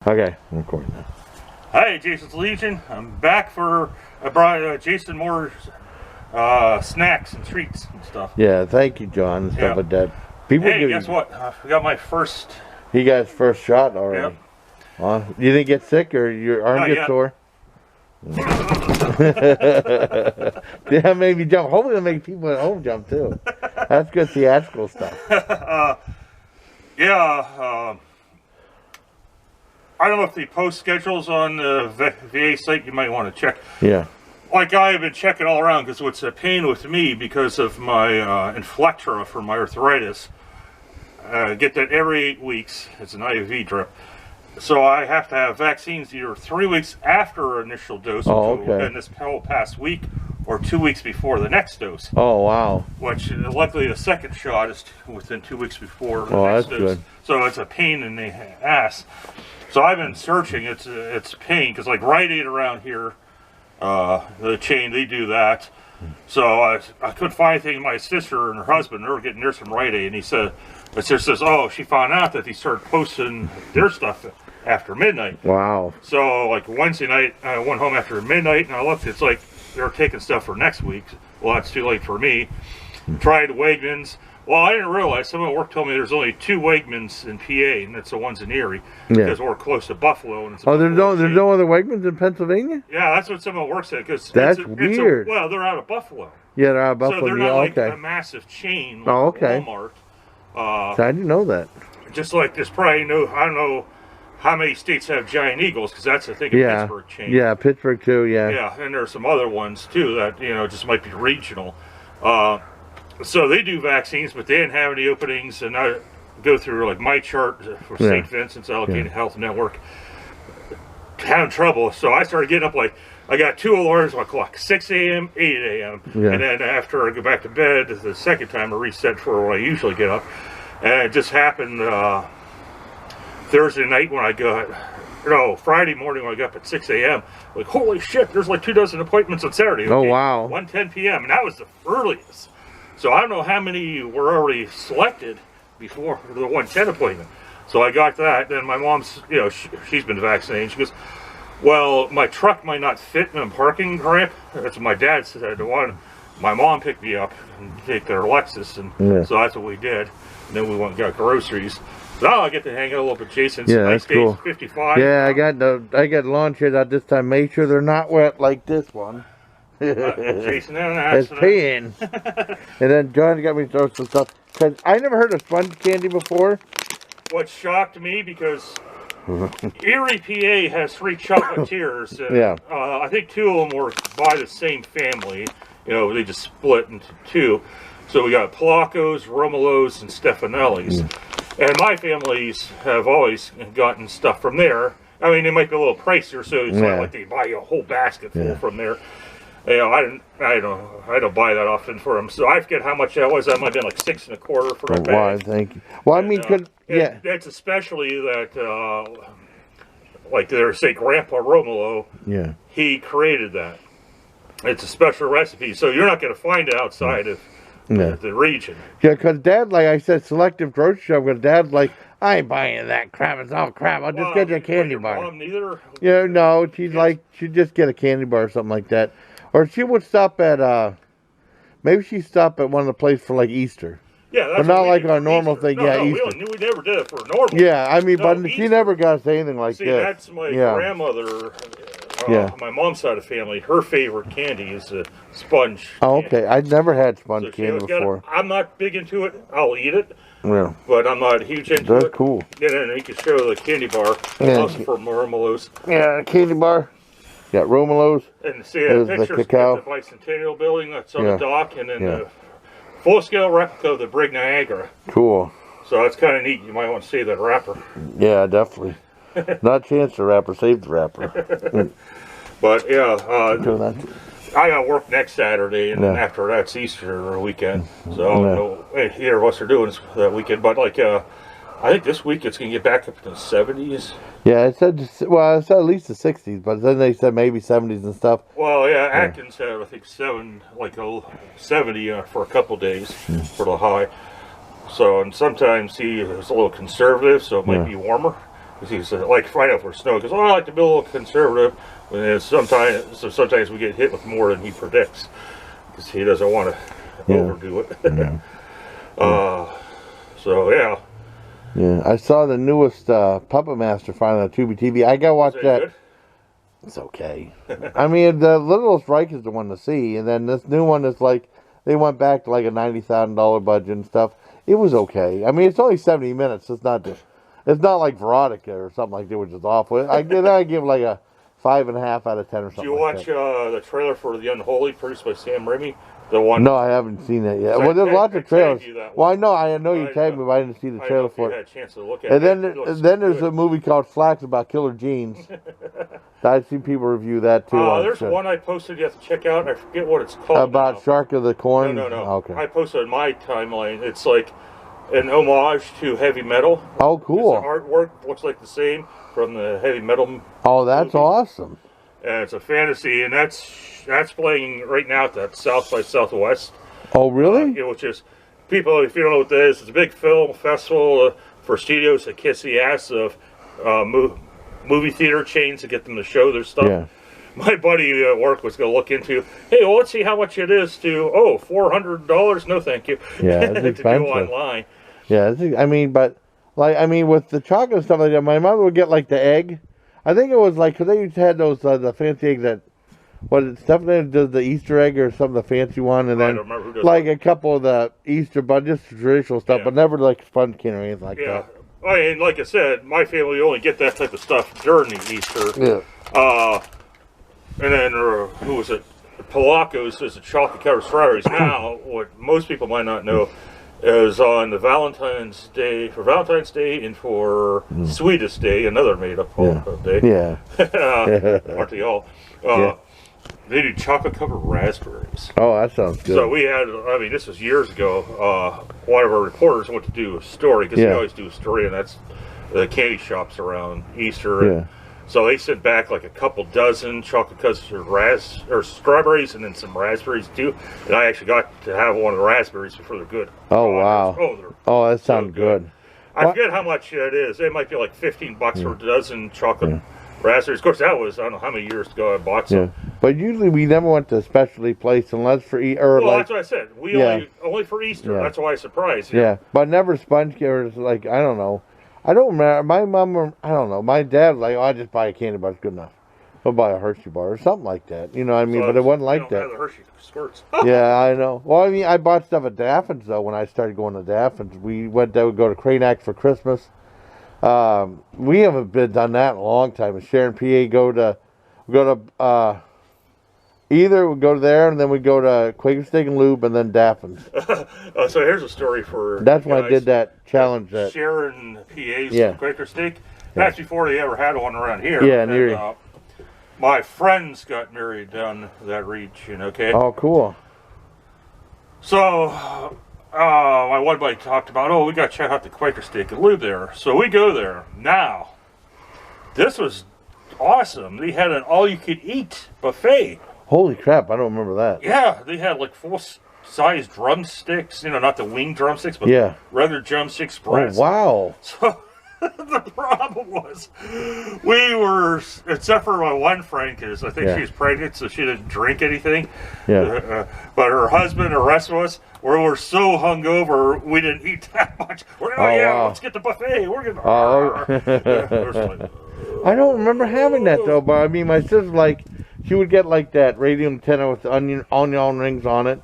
Okay, I'm recording now. Hi, Jason's Legion. I'm back for I brought Jason more snacks and treats and stuff. Yeah, thank you, John, and stuff like that. People hey, guess what? I got my first. He got his first shot already. Yep. You didn't get sick or your arm get sore? Yeah, maybe jump. Hopefully, it'll make people at home jump too. That's good theatrical stuff. I don't know if they post schedules on the VA site. You might want to check. Yeah. Like I've been checking all around because what's a pain with me because of my Inflectra for my arthritis. I get that every 8 weeks. It's an IV drip. So I have to have vaccines either 3 weeks after initial dose, and this whole past week, or 2 weeks before the next dose. Oh, wow. Which, luckily, the second shot is within 2 weeks before the next dose. Good. So it's a pain in the ass. So I've been searching. It's a pain because like Rite Aid around here, the chain, they do that. So I couldn't find anything. My sister and her husband, they were getting theirs from Rite Aid, and he said, my sister says, oh, she found out that they started posting their stuff after midnight. Wow. So like Wednesday night, I went home after midnight, and I looked. It's like they're taking stuff for next week. Well, that's too late for me. Tried Wegmans. Well, I didn't realize. Someone at work told me there's only 2 Wegmans in PA, and that's the ones in Erie, because we're close to Buffalo. And it's there's no other Wegmans in Pennsylvania? Yeah, that's what someone works at. Cause that's weird. Well, they're out of Buffalo. Yeah, they're out of Buffalo. So they're not like a massive chain like Walmart. So I didn't know that. Just like there's probably I don't know how many states have Giant Eagles, because that's the thing in Pittsburgh chain. Yeah, Pittsburgh too, Yeah, and there's some other ones too that, just might be regional. So they do vaccines, but they didn't have any openings, and I go through like my chart for St. Vincent's Allocated Health Network. Having trouble, so I started getting up like, I got 2 alarms on my clock, 6 a.m., 8 a.m. And then after I go back to bed, the second time I reset for when I usually get up. And it just happened Thursday night when I got, Friday morning when I got up at 6 a.m. Like, holy shit, there's like 2 dozen appointments on Saturday. Okay? Oh, wow. 1:10 p.m. And that was the earliest. So I don't know how many were already selected before the 1:10 appointment. So I got that. Then my mom's, she's been vaccinated. She goes, well, my truck might not fit in a parking ramp. That's what my dad said. My mom picked me up and take their Lexus, and so that's what we did. And then we went and got groceries. So now I get to hang out a little bit. Jason's nice days, cool. 55. Yeah, I got lawn chairs out this time. Make sure they're not wet like this one. Jason, it's peeing. And then John got me some stuff. Cause I never heard of sponge candy before. What shocked me, because Erie, PA has 3 chocolatiers. And, I think 2 of them were by the same family. They just split into 2. So we got Polacos, Romulos, and Stefanelli's. And my families have always gotten stuff from there. I mean, they might be a little pricier, so it's not like they buy you a whole basket full from there. I don't buy that often for them. So I forget how much that was. That might have been like 6 1/4 for a bag. Wow, thank you. Well, I mean, that's especially that, like they say, Grandpa Romulo. Yeah. He created that. It's a special recipe, so you're not going to find it outside of the region. Yeah, because Dad, like I said, selective grocery shop. Because Dad's like, I ain't buying that crap. It's all crap. I'll just get you a candy bar. Mom neither? Yeah, no. She'd just get a candy bar or something like that. Or she would stop at, maybe she'd stop at one of the places for like Easter. Yeah, that's but not like our normal Easter. thing. No, Easter. We never did it for normal. Yeah, I mean, but she never got us anything like that. That's my grandmother. My mom's side of the family. Her favorite candy is a sponge. Oh, okay. I'd never had sponge candy before. I'm not big into it. I'll eat it. Yeah. But I'm not huge into it. That's cool. And then you can show the candy bar. Also for Romulos. Yeah, candy bar. Got Romulos. And see a picture of the Bicentennial Building that's on the dock, and then the full-scale replica of the Brig Niagara. Cool. So that's kind of neat. You might want to see that wrapper. Yeah, definitely. Not chance the wrapper, save the wrapper. But yeah, I got work next Saturday, and then after that's Easter weekend. So I don't know either of us are doing that weekend. But like, I think this week it's going to get back up to the 70s. Yeah, it said at least the 60s, but then they said maybe 70s and stuff. Well, yeah, Atkins had I think 70 for a couple days for the high. So, and sometimes he is a little conservative, so it might be warmer. He's like right up for snow. Because I like to be a little conservative. And sometimes we get hit with more than he predicts because he doesn't want to overdo it. So yeah. Yeah, I saw the newest Puppet Master finally on Tubi TV. I gotta watch that. Good? It's okay. I mean, the Little Strike is the one to see, and then this new one is like they went back to like a $90,000 budget and stuff. It was okay. I mean, it's only 70 minutes. It's not like Veronica or something like that, which is awful. I give like a 5.5 out of 10 or something. Did you watch the trailer for The Unholy, produced by Sam Raimi? The one. No, I haven't seen it yet. Well, there's lots of trailers. Well, I know you tagged me, but I didn't see the trailer for it. Had a chance to look at and it. then there's a movie called Slacks about killer jeans. I've seen people review that too. There's one I posted you have to check out. I forget what it's called. About now. Shark of the Corn? No. Okay. I posted on my timeline. It's like an homage to heavy metal. Oh, cool. The artwork looks like the same from the heavy metal. Oh, that's awesome. And it's a fantasy, and that's playing right now at that South by Southwest. Oh, really? Which is, people, if you don't know what that is, it's a big film festival for studios that kiss the ass of movie theater chains to get them to show their stuff. Yeah. My buddy at work was going to look into, hey, well, let's see how much it is to, $400? No, thank you. Yeah, it's expensive. To do online. Yeah, with the chocolate and stuff like that, my mother would get like the egg. I think it was like, because they used to have those, the fancy eggs that, Stephanie does the Easter egg or some of the fancy one, and then like a couple of the Easter, but just traditional stuff, but never like sponge can or anything like that. I mean, like I said, my family only get that type of stuff during the Easter. Yeah. And then, who was it? Polacco's is the chocolate covered strawberries. Now, what most people might not know is on the Valentine's Day, and for Sweetest Day, another made-up day. Yeah. Aren't they all? They do chocolate covered raspberries. Oh, that sounds good. So we had, this was years ago, one of our reporters went to do a story, because we always do a story, and that's the candy shops around Easter. Yeah. So they sent back like a couple dozen chocolate covered strawberries, and then some raspberries too. And I actually got to have one of the raspberries before they're good. Oh, wow. Oh, that sounds good. I forget how much it is. It might be like $15 for a dozen chocolate raspberries. Of course, that was, I don't know how many years ago I bought some. Yeah. But usually we never went to a specialty place unless for that's what I said. We only for Easter. That's why I surprised you. Yeah, but never sponge cakes. Like, I don't know. I don't remember. My mom, I don't know. My dad, like, I just buy a candy bar. It's good enough. He'll buy a Hershey bar or something like that. You know what I mean? But it wasn't like that. Have the Hershey squirts. Yeah, I know. Well, I bought stuff at Daffin's, though, when I started going to Daffin's. We would go to Cranac for Christmas. We haven't done that in a long time. In Sharon, PA, either we go there and then we go to Quaker Steak and Lube and then Daffin's. So here's a story for that's when I did that challenge. Sharon, PA's Quaker Steak. That's before they ever had one around here. Yeah, near. My friends got married down that region. Okay. Oh, cool. So my one buddy talked about, we got to check out the Quaker Steak and Lube there. So we go there. Now, this was awesome. They had an all-you-could-eat buffet. Holy crap, I don't remember that. Yeah, they had like full-size drumsticks, not the wing drumsticks, but regular drumsticks. Oh, wow. So the problem was, we were, except for my one friend, because I think she was pregnant, so she didn't drink anything. Yeah. But her husband, the rest of us, we were so hungover, we didn't eat that much. We're wow. Let's get the buffet. We're gonna. I don't remember having that though, but I mean, my sister she would get like that radio antenna with the onion rings on it,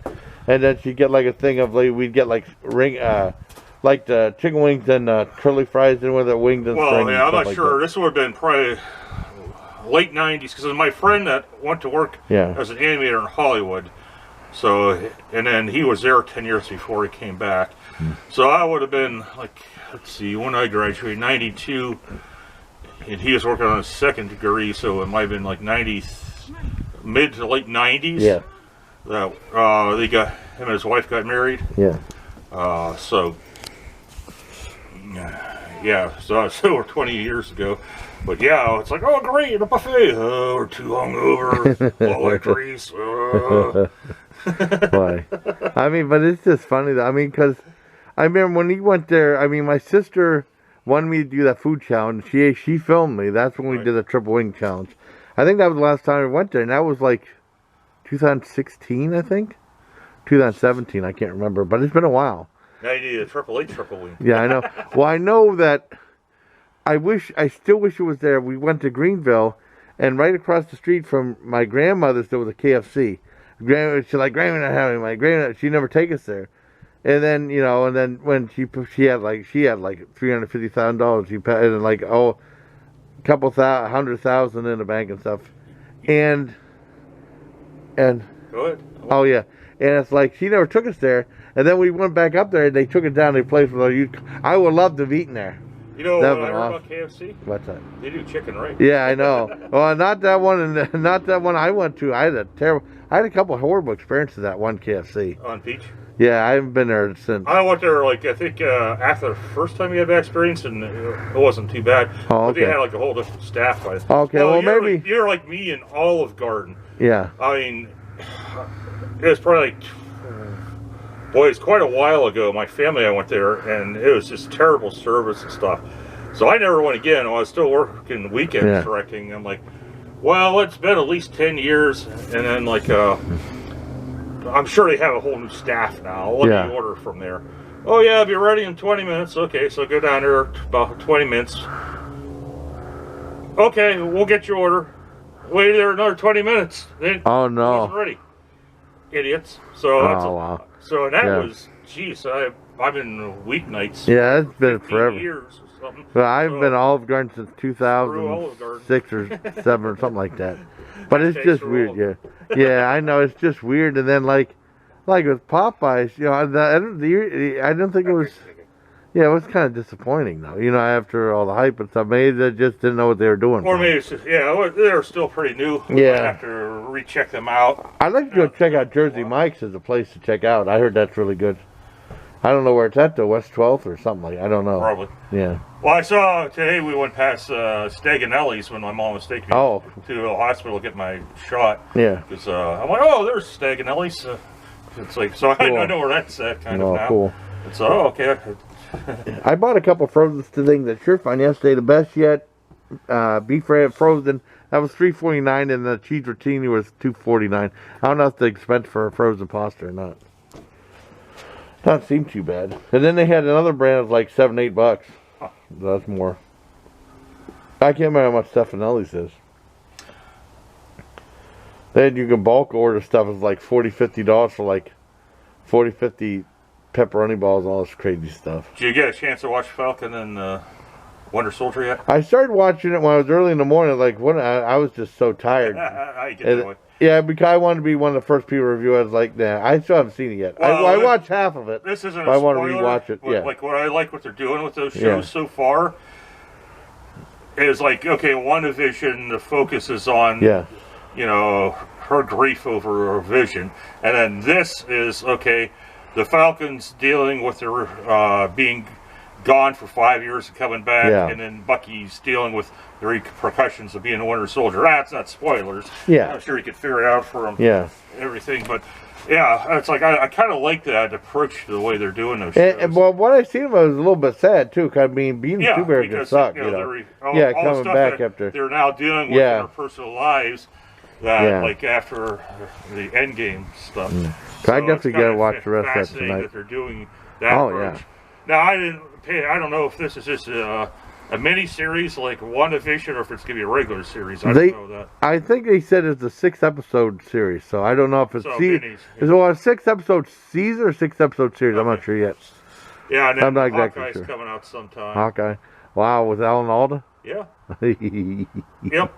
and then she'd get like a thing of we'd get like the chicken wings and curly fries in with the wings and string. Well, I'm not sure. This would have been probably late 90s, because my friend that went to work as an animator in Hollywood. So, and then he was there 10 years before he came back. So I would have been let's see, when I graduated, 92, and he was working on his second degree, so it might have been like mid to late 90s. Yeah. That him and his wife got married. Yeah. So we're 20 years ago. But it's like, oh great, a buffet. Oh, we're too hungover. All like grease. Why? I mean, but it's just funny though. I mean, because I remember when he went there, I mean, my sister wanted me to do that food challenge. She filmed me. That's when we did the triple wing challenge. I think that was the last time we went there, and that was like 2016, I think. 2017, I can't remember, but it's been a while. Now you need a triple wing. Yeah, I know. Well, I know that I still wish it was there. We went to Greenville, and right across the street from my grandmother's, there was a KFC. She's like, Granny not having my granny. She never take us there. And then, when she had like $350,000, she paid, and like, a couple $100,000 in the bank and stuff. And go ahead. Oh yeah. And it's like, she never took us there. And then we went back up there, and they took it down. They played for the. I would love to have eaten there. You know what I heard about KFC? What's that? They do chicken right. Yeah, I know. Well, not that one, and not that one I went to. I had a couple of horrible experiences at one KFC. On Peach? Yeah, I haven't been there since. I went there, I think, after the first time you had that experience, and it wasn't too bad. Oh, okay. But they had, a whole different staff. Okay, well, maybe. You're like me in Olive Garden. Yeah. I mean, it was probably boy, it's quite a while ago. My family, I went there, and it was just terrible service and stuff. So I never went again. I was still working weekends directing. I'm like, well, it's been at least 10 years, and then I'm sure they have a whole new staff now. Let me order from there. Oh yeah, I'll be ready in 20 minutes. Okay, so go down there about 20 minutes. Okay, we'll get your order. Wait there another 20 minutes. Then oh no, it wasn't ready. Idiots. So wow. So that was, geez, I've been weeknights. Yeah, it's been forever. Years or something. Well, I've been Olive Garden since 2006 or 7 or something like that. But it's just weird, yeah. Yeah, I know, it's just weird. And then like with Popeyes, I don't think it was. Yeah, it was kind of disappointing though. After all the hype and stuff, maybe they just didn't know what they were doing. Or maybe it's just, they were still pretty new. Yeah. I have to recheck them out. I'd like to go check out Jersey Mike's as a place to check out. I heard that's really good. I don't know where it's at though, West 12th or something like. I don't know. Probably. Yeah. Well, I saw today we went past Staganelli's when my mom was taking me to the hospital to get my shot. Yeah. Because I'm like, oh, there's Staganelli's. It's like, so cool. I know where that's at kind of now. Cool. It's okay. I bought a couple frozen things at Surefine yesterday. The best yet, beef frozen. That was $3.49, and the cheese rotini was $2.49. I don't know if the expense for a frozen pasta or not. Doesn't seem too bad. And then they had another brand of like $7-8. Huh. That's more. I can't remember how much Stefanelli's is. Then you can bulk order stuff. It's like $40-50 for like 40-50 pepperoni balls, all this crazy stuff. Did you get a chance to watch Falcon and Winter Soldier yet? I started watching it when I was early in the morning. Like I was just so tired. I get that way. Yeah, because I wanted to be one of the first people to review it. I was like, nah, I still haven't seen it yet. Well, I watched half of it. This isn't a spoiler. I want to rewatch it. Yeah. Like what I like what they're doing with those shows so far is like, okay, WandaVision, the focus is on her grief over her vision, and then this is okay. The Falcon's dealing with their being gone for 5 years and coming back, and then Bucky's dealing with the repercussions of being a Winter Soldier. That's not spoilers. Yeah, I'm sure you could figure it out for them. Yeah, everything, but yeah, it's like I kind of like that approach to the way they're doing those shows. And well, what I seen was a little bit sad too. Cause I mean, being two bears can suck. Coming back after they're now dealing with their personal lives. Like after the Endgame stuff. So I definitely gotta watch the rest of that tonight. That they're doing that approach. Now I don't know if this is just a mini series like WandaVision or if it's gonna be a regular series. I don't know that. I think they said it's a 6-episode series, so I don't know if it's a 6-episode season or 6-episode series. I'm not sure yet. Yeah, and then I'm not exactly Hawkeye's sure. coming out sometime. Hawkeye. Wow, with Alan Alda? Yeah. Yep.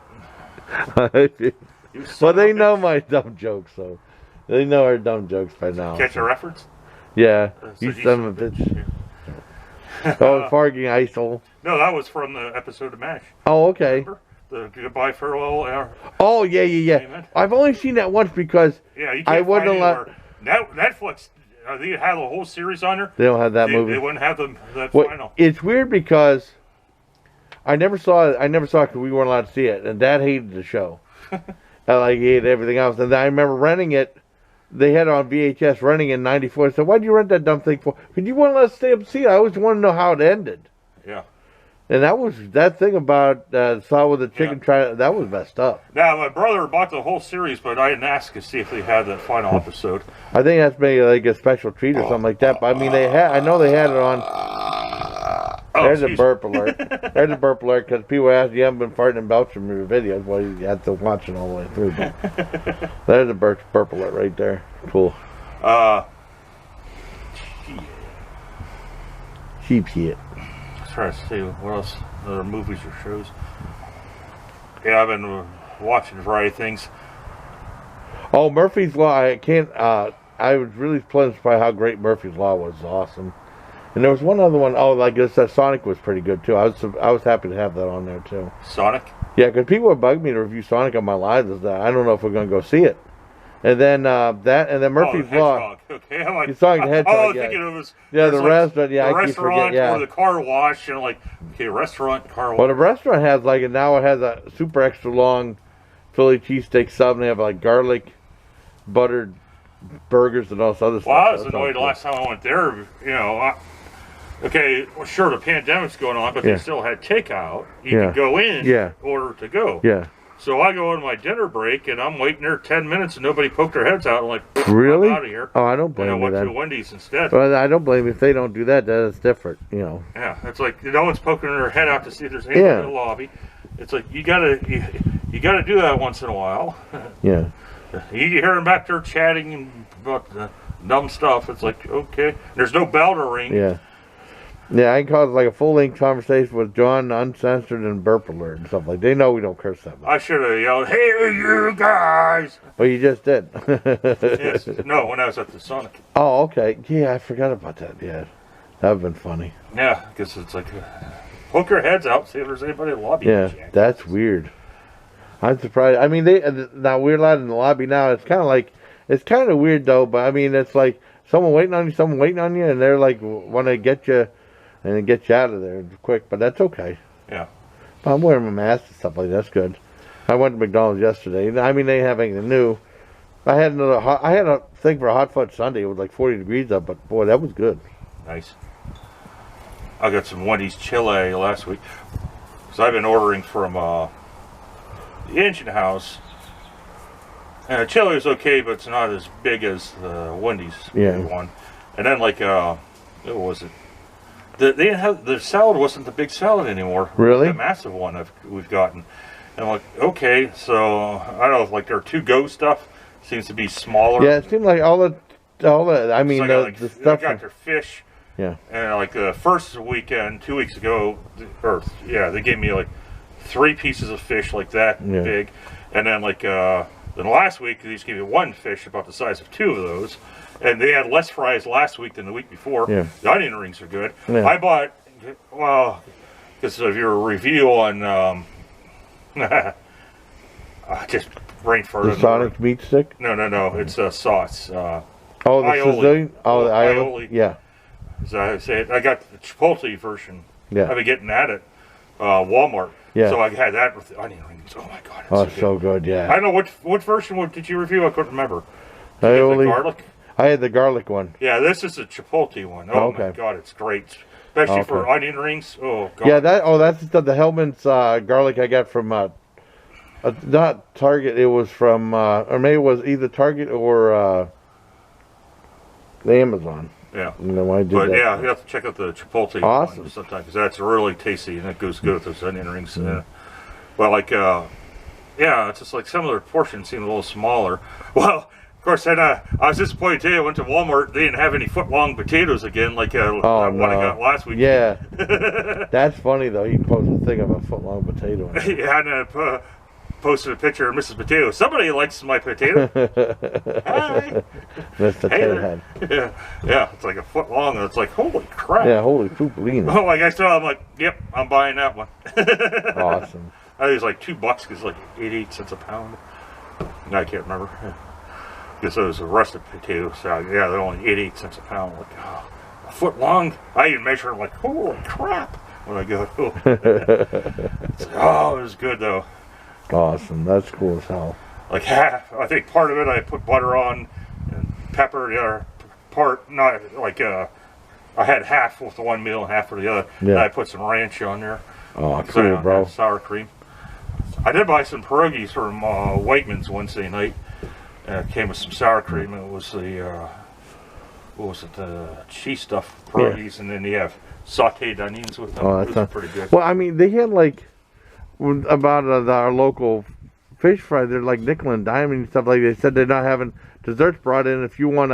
Well, they know my dumb jokes, so they know our dumb jokes by now. Catch a reference? Yeah. You son of a bitch. Farging Isol. No, that was from the episode of MASH. Oh, okay. Remember? The Goodbye Farewell. Oh, yeah. I've only seen that once because I wasn't allowed. Netflix, they had a whole series on there. They don't have that movie. They wouldn't have that final. It's weird because I never saw it because we weren't allowed to see it, and Dad hated the show. He hated everything else. And I remember renting it. They had it on VHS, renting in '94. I said, "Why'd you rent that dumb thing for? Because you wouldn't let us stay up and see it. I always wanted to know how it ended." Yeah. And that thing about saw with the chicken that was messed up. Now my brother bought the whole series, but I didn't ask to see if they had that final episode. I think that's maybe like a special treat or something like that. But I mean, I know they had it on. There's a burp alert. There's a burp alert because people ask, you haven't been farting and belching in your videos. Well, you have to watch it all the way through. But there's a burp alert right there. Cool. Cheap shit. Trying to see what else, other movies or shows. Yeah, I've been watching a variety of things. Oh, Murphy's Law. I was really pleased by how great Murphy's Law was. Awesome. And there was one other one. Oh, I guess Sonic was pretty good too. I was happy to have that on there too. Sonic? Yeah, because people have bugged me to review Sonic on my lives. Is that I don't know if we're going to go see it. And then Murphy's Law. Okay, I'm like, Sonic the Hedgehog. I was thinking it was the restaurant. Yeah, the I keep forgetting. Yeah, or the car wash, and like, okay, restaurant, car wash. Well, the restaurant has now it has a super extra long Philly cheesesteak sub, and they have like garlic buttered burgers and all this other stuff. Well, I was annoyed last time I went there. You know, okay, well, sure, the pandemic's going on, but they still had takeout. You could go in, order to go. Yeah. So I go on my dinner break, and I'm waiting there 10 minutes, and nobody poked their heads out. I'm like, really? I'm out of here. Oh, I don't blame you. And I went to Wendy's instead. Well, I don't blame you if they don't do that. That's different, you know. Yeah, it's like no one's poking their head out to see if there's anything in the lobby. It's like you gotta do that once in a while. Yeah. You hear them back there chatting about the dumb stuff. It's like, okay, there's no bell to ring. Yeah. Yeah, I can cause like a full-length conversation with John, Uncensored, and Burp Alert and stuff like that. They know we don't curse that much. I should have yelled, "Hey, you guys!" Well, you just did. Yes. No, when I was at the Sonic. Oh, okay. Yeah, I forgot about that. Yeah, that would have been funny. Yeah, because it's like, poke your heads out, see if there's anybody in the lobby. Yeah, that's weird. I'm surprised. I mean, now we're allowed in the lobby now. It's kind of weird though. But I mean, it's like someone waiting on you, and they're like want to get you. And then get you out of there quick, but that's okay. Yeah. But I'm wearing my mask and stuff like that. That's good. I went to McDonald's yesterday. I mean, they have anything new. I had a thing for a hot fudge sundae. It was like 40 degrees up, but boy, that was good. Nice. I got some Wendy's chili last week. So I've been ordering from the Engine House. And the chili is okay, but it's not as big as the Wendy's one. And then like, what was it? The salad wasn't the big salad anymore. Really? The massive one we've gotten. And I'm like, okay, so I don't know if like their to-go stuff seems to be smaller. Yeah, it seemed like all the I mean, so the stuff. I got their fish. Yeah. And like the first weekend, 2 weeks ago, they gave me like 3 pieces of fish like that big. And then like, then last week, they just gave me 1 fish about the size of 2 of those. And they had less fries last week than the week before. Yeah. The onion rings are good. Yeah. I bought, well, because of your review on, just brain farted. The Sonic meat stick? No. It's a sauce. The Sicilian? Oh, the aioli? Yeah. As I said, I got the Chipotle version. Yeah. I've been getting that at Walmart. Yeah. So I had that with the onion rings. Oh my God. It's so good, yeah. I don't know what version did you review? I couldn't remember. Aioli. The garlic? I had the garlic one. Yeah, this is a Chipotle one. Oh my God, it's great, especially for onion rings. Oh God. Yeah, that's the Hellman's garlic I got from not Target. It was from or maybe it was either Target or the Amazon. Yeah. You know why I did that. Yeah, you have to check out the Chipotle one sometimes because that's really tasty and it goes good with those onion rings. Well, like it's just like some of their portions seem a little smaller. Well. Of course, then I was disappointed today. I went to Walmart. They didn't have any foot-long potatoes again, like what I got last week. Yeah, that's funny though. You posted a thing of a foot-long potato. Yeah, and I posted a picture of Mrs. Potato. Somebody likes my potato. Hi, Mr. Potato Head. Yeah, it's like a foot long, and it's like holy crap. Yeah, holy poopalina. Oh, like I saw, I'm like, yep, I'm buying that one. Awesome. I think it was like $2 because it's like 88 cents a pound. I can't remember. Because it was a rusted potato salad. Yeah, they're only 88 cents a pound. Like, a foot long. I even measure like, holy crap, when I go. It was good though. Awesome. That's cool as hell. Like half. I think part of it I put butter on and pepper. The other part, not like I had half with the one meal and half for the other. Yeah. And I put some ranch on there. Oh, cool, bro. Sour cream. I did buy some pierogies from Whiteman's Wednesday night. It came with some sour cream. It was the what was it? The cheese stuffed pierogies, and then you have sautéed onions with them. Oh, that's pretty good. Well, I mean, they had like about our local fish fry. They're like nickel and dime and stuff like. They said they're not having desserts brought in. If you want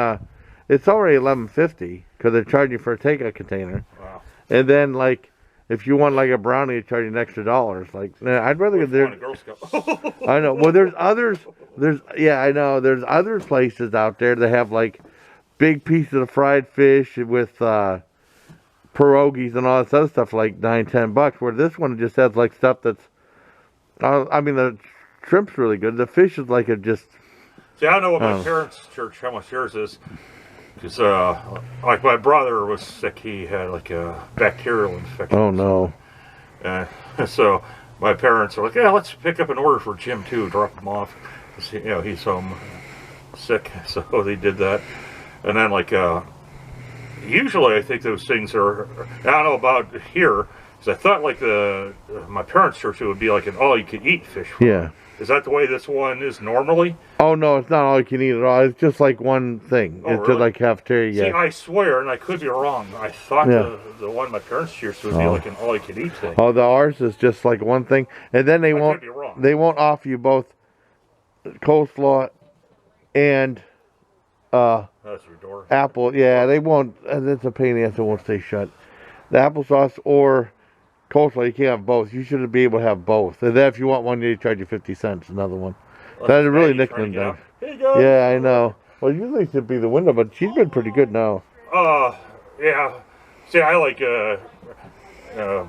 it's already $11.50 because they're charging you for a takeout container. Wow. And then like if you want like a brownie, they charge you an extra $1. Like, I'd rather go there. Girl Scout. I know. Well, there's others. I know. There's other places out there that have like big pieces of fried fish with pierogies and all this other stuff, like $9-10. Where this one just has like stuff that's. I mean, the shrimp's really good. The fish is like See, I don't know what my parents' church, how much theirs is. Because, like, my brother was sick. He had, like, a bacterial infection. Oh, no. So, my parents were like, yeah, let's pick up an order for Jim, too. Drop him off. You know, he's home sick. So, they did that. And then, like, usually I think those things are, I don't know about here. Because I thought, like, my parents' church, it would be like an all-you-can-eat fish fry. Yeah. Is that the way this one is normally? Oh, no, it's not all you can eat at all. It's just like one thing. Oh, it's really? just like cafeteria. See, I swear, and I could be wrong, I thought the one my parents' church would be like an all-you-can-eat thing. Oh, ours is just like one thing. And then they won't offer you both coleslaw and that's your door. apple. Yeah, they won't. That's a pain in the ass. It won't stay shut. The applesauce or coleslaw, you can't have both. You should be able to have both. And then if you want one, they charge you 50 cents. Another one. That's really nickel and dime. Yeah, I know. Well, usually it should be the window, but she's been pretty good now. Yeah. See, I like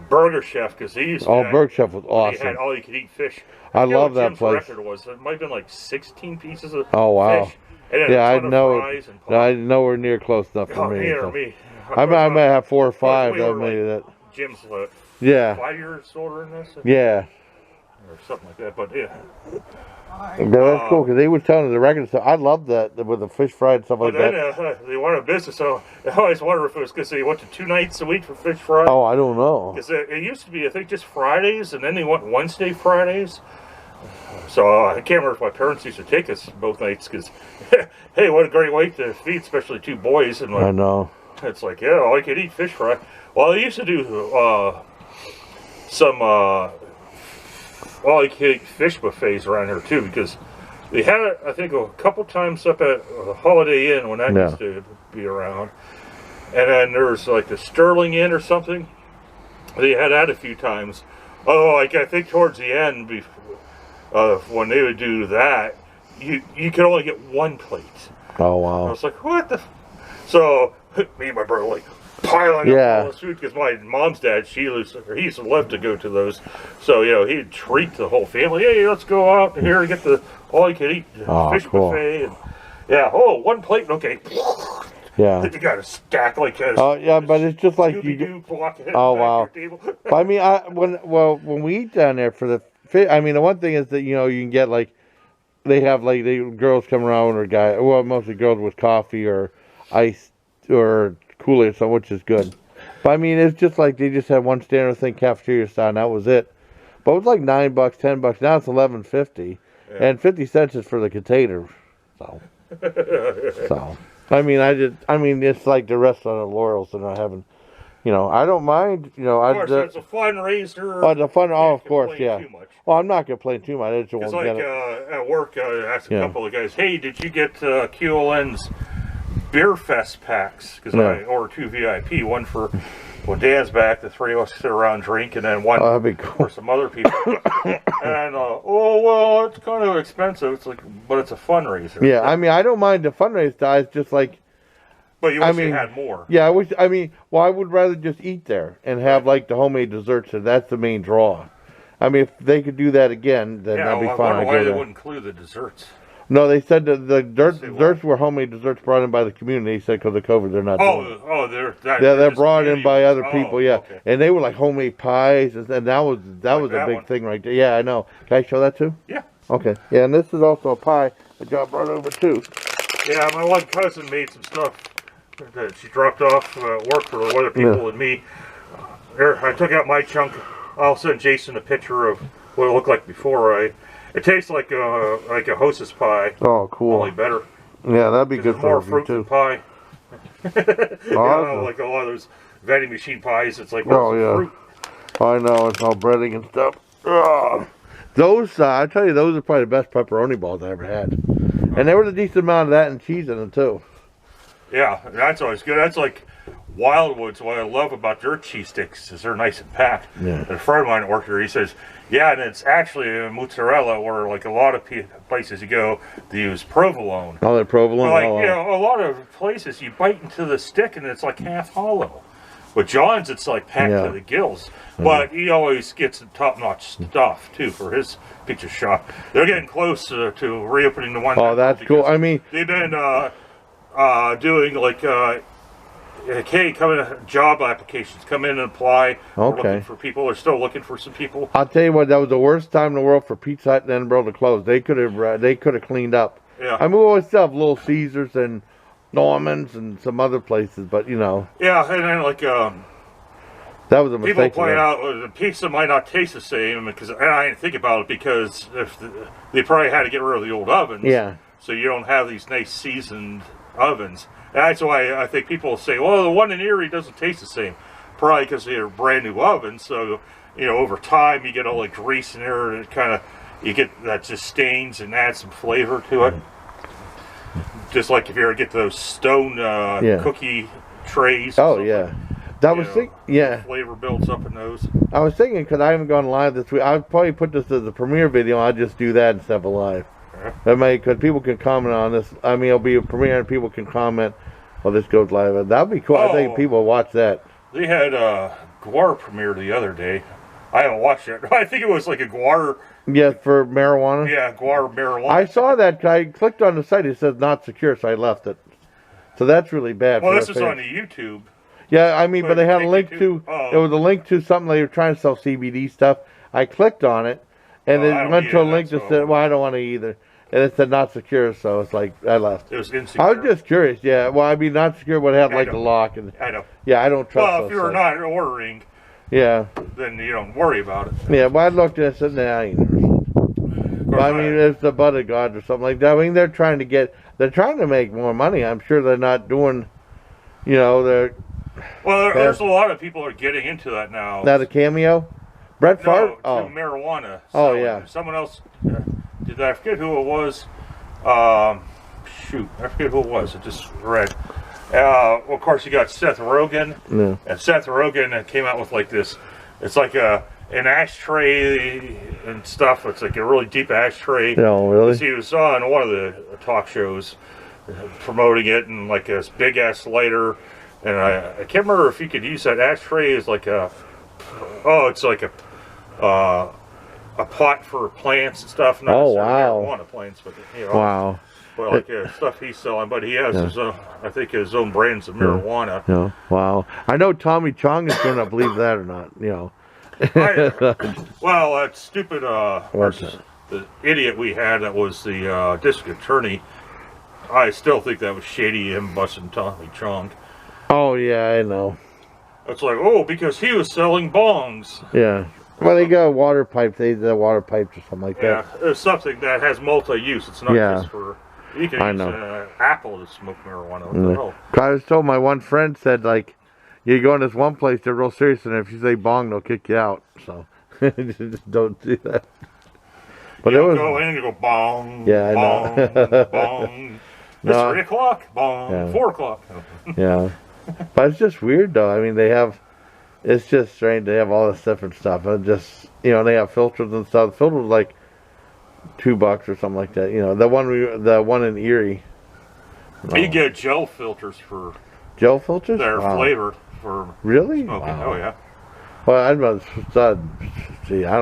Burger Chef because he used to. Burger Chef was awesome. He had all you could eat fish. I love that Jim's place. Record was it might have been like 16 pieces of wow. fish. And Yeah, I know. I'm nowhere near close enough for me. Near So. me. I might have 4 or 5. That Jim's 5 years older than this. Yeah. Or something like that, but yeah. That's cool because they were telling the record stuff. I love that with the fish fry and stuff like that. They went out of business, so I always wonder if it was because they went to 2 nights a week for fish fry. Oh, I don't know. Because it used to be, I think, just Fridays, and then they went Wednesday, Fridays. So I can't remember if my parents used to take us both nights because, hey, what a great way to feed, especially 2 boys. And I know. It's like, yeah, I could eat fish fry. Well, they used to do some all-you-can-eat fish buffets around here too, because they had it, I think, a couple times up at Holiday Inn when that used to be around. And then there's like the Sterling Inn or something. They had that a few times. Oh, like I think towards the end, when they would do that, you could only get 1 plate. Oh wow! I was like, what the? So me and my brother like piling up all this food because my mom's dad, he used to love to go to those. So he'd treat the whole family. Hey, let's go out here and get the all-you-can-eat fish buffet. And 1 plate. Okay. Yeah. You got to stack like that. Oh yeah, but it's just like you. Oh wow! I mean, when we eat down there for the fish, I mean, the one thing is that you can get like they have like the girls come around or guys. Well, mostly girls with coffee or ice or Kool-Aid or something, which is good. But I mean, it's just like they just had one standard thing, cafeteria style, and that was it. But it was like $9, $10. Now it's $11.50, and 50 cents is for the container. So. I mean, it's like the restaurant at Laurel's. They're not having, I don't mind. Of course, it's a fundraiser. Oh, the fun. Oh, of course, yeah. Well, I'm not complaining too much. I just won't get it. At work, I asked a couple of guys, "Hey, did you get QLN's Beer Fest packs?" Because I ordered 2 VIP, one for when Dan's back, the 3 of us sit around and drink, and then one for some other people. And well, it's kind of expensive. It's like, but it's a fundraiser. Yeah, I mean, I don't mind the fundraiser style. It's just like. But you wish you had more. Yeah, I would rather just eat there and have like the homemade desserts, and that's the main draw. I mean, if they could do that again, then that'd be fine. I wonder why they wouldn't include the desserts. No, they said that the desserts were homemade desserts brought in by the community. They said because of COVID, they're not. They're brought in by other people. Yeah, okay. And they were like homemade pies, and that was a big thing right there. Yeah, I know. Can I show that too? Yeah. Okay. Yeah, and this is also a pie that John brought over too. Yeah, my one cousin made some stuff that she dropped off at work for the other people and me. Here, I took out my chunk. I'll send Jason a picture of what it looked like before. It tastes like a Hostess pie. Oh, cool. Only better. Yeah, that'd be good for more you fruit too. than pie. Awesome. Like a lot of those vending machine pies, it's like fruit. I know, it's all breading and stuff. Ugh. Those, I tell you, those are probably the best pepperoni balls I ever had. And there was a decent amount of that and cheese in them too. Yeah, that's always good. That's like Wildwood's. What I love about their cheese sticks is they're nice and packed. Yeah. And a friend of mine worked there. He says, yeah, and it's actually a mozzarella, where like a lot of places you go, they use provolone. Oh, they're provolone? But like, you know, a lot of places you bite into the stick and it's like half hollow. With John's, it's like packed to the gills. But he always gets the top-notch stuff, too, for his pizza shop. They're getting close to reopening the one. Oh, that's cool. I mean, they've been doing like job applications. Come in and apply. Okay. Looking for people. They're still looking for some people. I'll tell you what, that was the worst time in the world for Pizza Hut and Edinburgh to close. They could have cleaned up. Yeah. I mean, we always still have Little Caesars and Norman's and some other places, but you know. Yeah, and then like that was a mistake. People point out the pizza might not taste the same because, and I didn't think about it because they probably had to get rid of the old ovens. Yeah. So you don't have these nice seasoned ovens. And that's why I think people say, well, the one in Erie doesn't taste the same. Probably because they're brand new ovens. So, you know, over time you get all the grease in there and it kind of, you get that just stains and adds some flavor to it. Just like if you ever get those stone cookie trays. Oh, yeah. That was flavor builds up in those. I was thinking, because I haven't gone live this week, I'd probably put this as a premiere video. I'd just do that instead of a live. Because people can comment on this. I mean, it'll be a premiere and people can comment, well, this goes live. That'd be cool. I think people will watch that. They had a guar premiere the other day. I haven't watched it. I think it was like a guar. Yeah, for marijuana? Yeah, guar marijuana. I saw that. I clicked on the site. It says not secure, so I left it. So that's really bad. Well, this is on the YouTube. Yeah, I mean, but they had a link to, it was a link to something they were trying to sell CBD stuff. I clicked on it, and it went to a link that said, well, I don't want to either. And it said not secure, so it's like, I left. It was insecure. I was just curious, yeah. Well, I mean, not secure would have like the lock. And I know. Yeah, I don't trust Well, if you're not ordering, then you don't worry about it. Yeah, well, I looked and I said, nah, I ain't never sold. But I mean, it's the butt of God or something like that. I mean, they're trying to make more money. I'm sure they're not doing, you know, well, there's a lot of people are getting into that now. Now the Cameo? Brett Favre? To marijuana. Oh, yeah. Someone else did that. I forget who it was. Shoot, I forget who it was. I just read. Well, of course, you got Seth Rogen. Yeah. And Seth Rogen came out with like this. It's like an ashtray and stuff. It's like a really deep ashtray. No, really? He was on one of the talk shows promoting it, and like this big ass lighter. And I can't remember if you could use that ashtray as like it's like a pot for plants and stuff. Not marijuana plants, but you know. Wow. Well, like stuff he's selling, but he has his own, I think his own brands of marijuana. Yeah. Wow. I know Tommy Chong is going to believe that or not, you know. Well, that stupid the idiot we had that was the district attorney, I still think that was shady, him busting Tommy Chong. Oh, yeah, I know. It's like, because he was selling bongs. Yeah. Well, they got water pipes. They did water pipes or something like that. Yeah, it's something that has multi-use. It's not just for... You can use apple to smoke marijuana. What the hell? I was told, my one friend said, like, you go in this one place, they're real serious, and if you say bong, they'll kick you out. So, just don't do that. But you go in and you go bong, bong, bong. It's 3 o'clock, bong, 4 o'clock. Yeah. But it's just weird, though. I mean, it's just strange. They have all this different stuff. And just, you know, they have filters and stuff. The filter was like $2 or something like that. You know, the one in Erie. You get gel filters for... Gel filters? They're flavored for really? Smoking. Wow. Oh, yeah. Well, I don't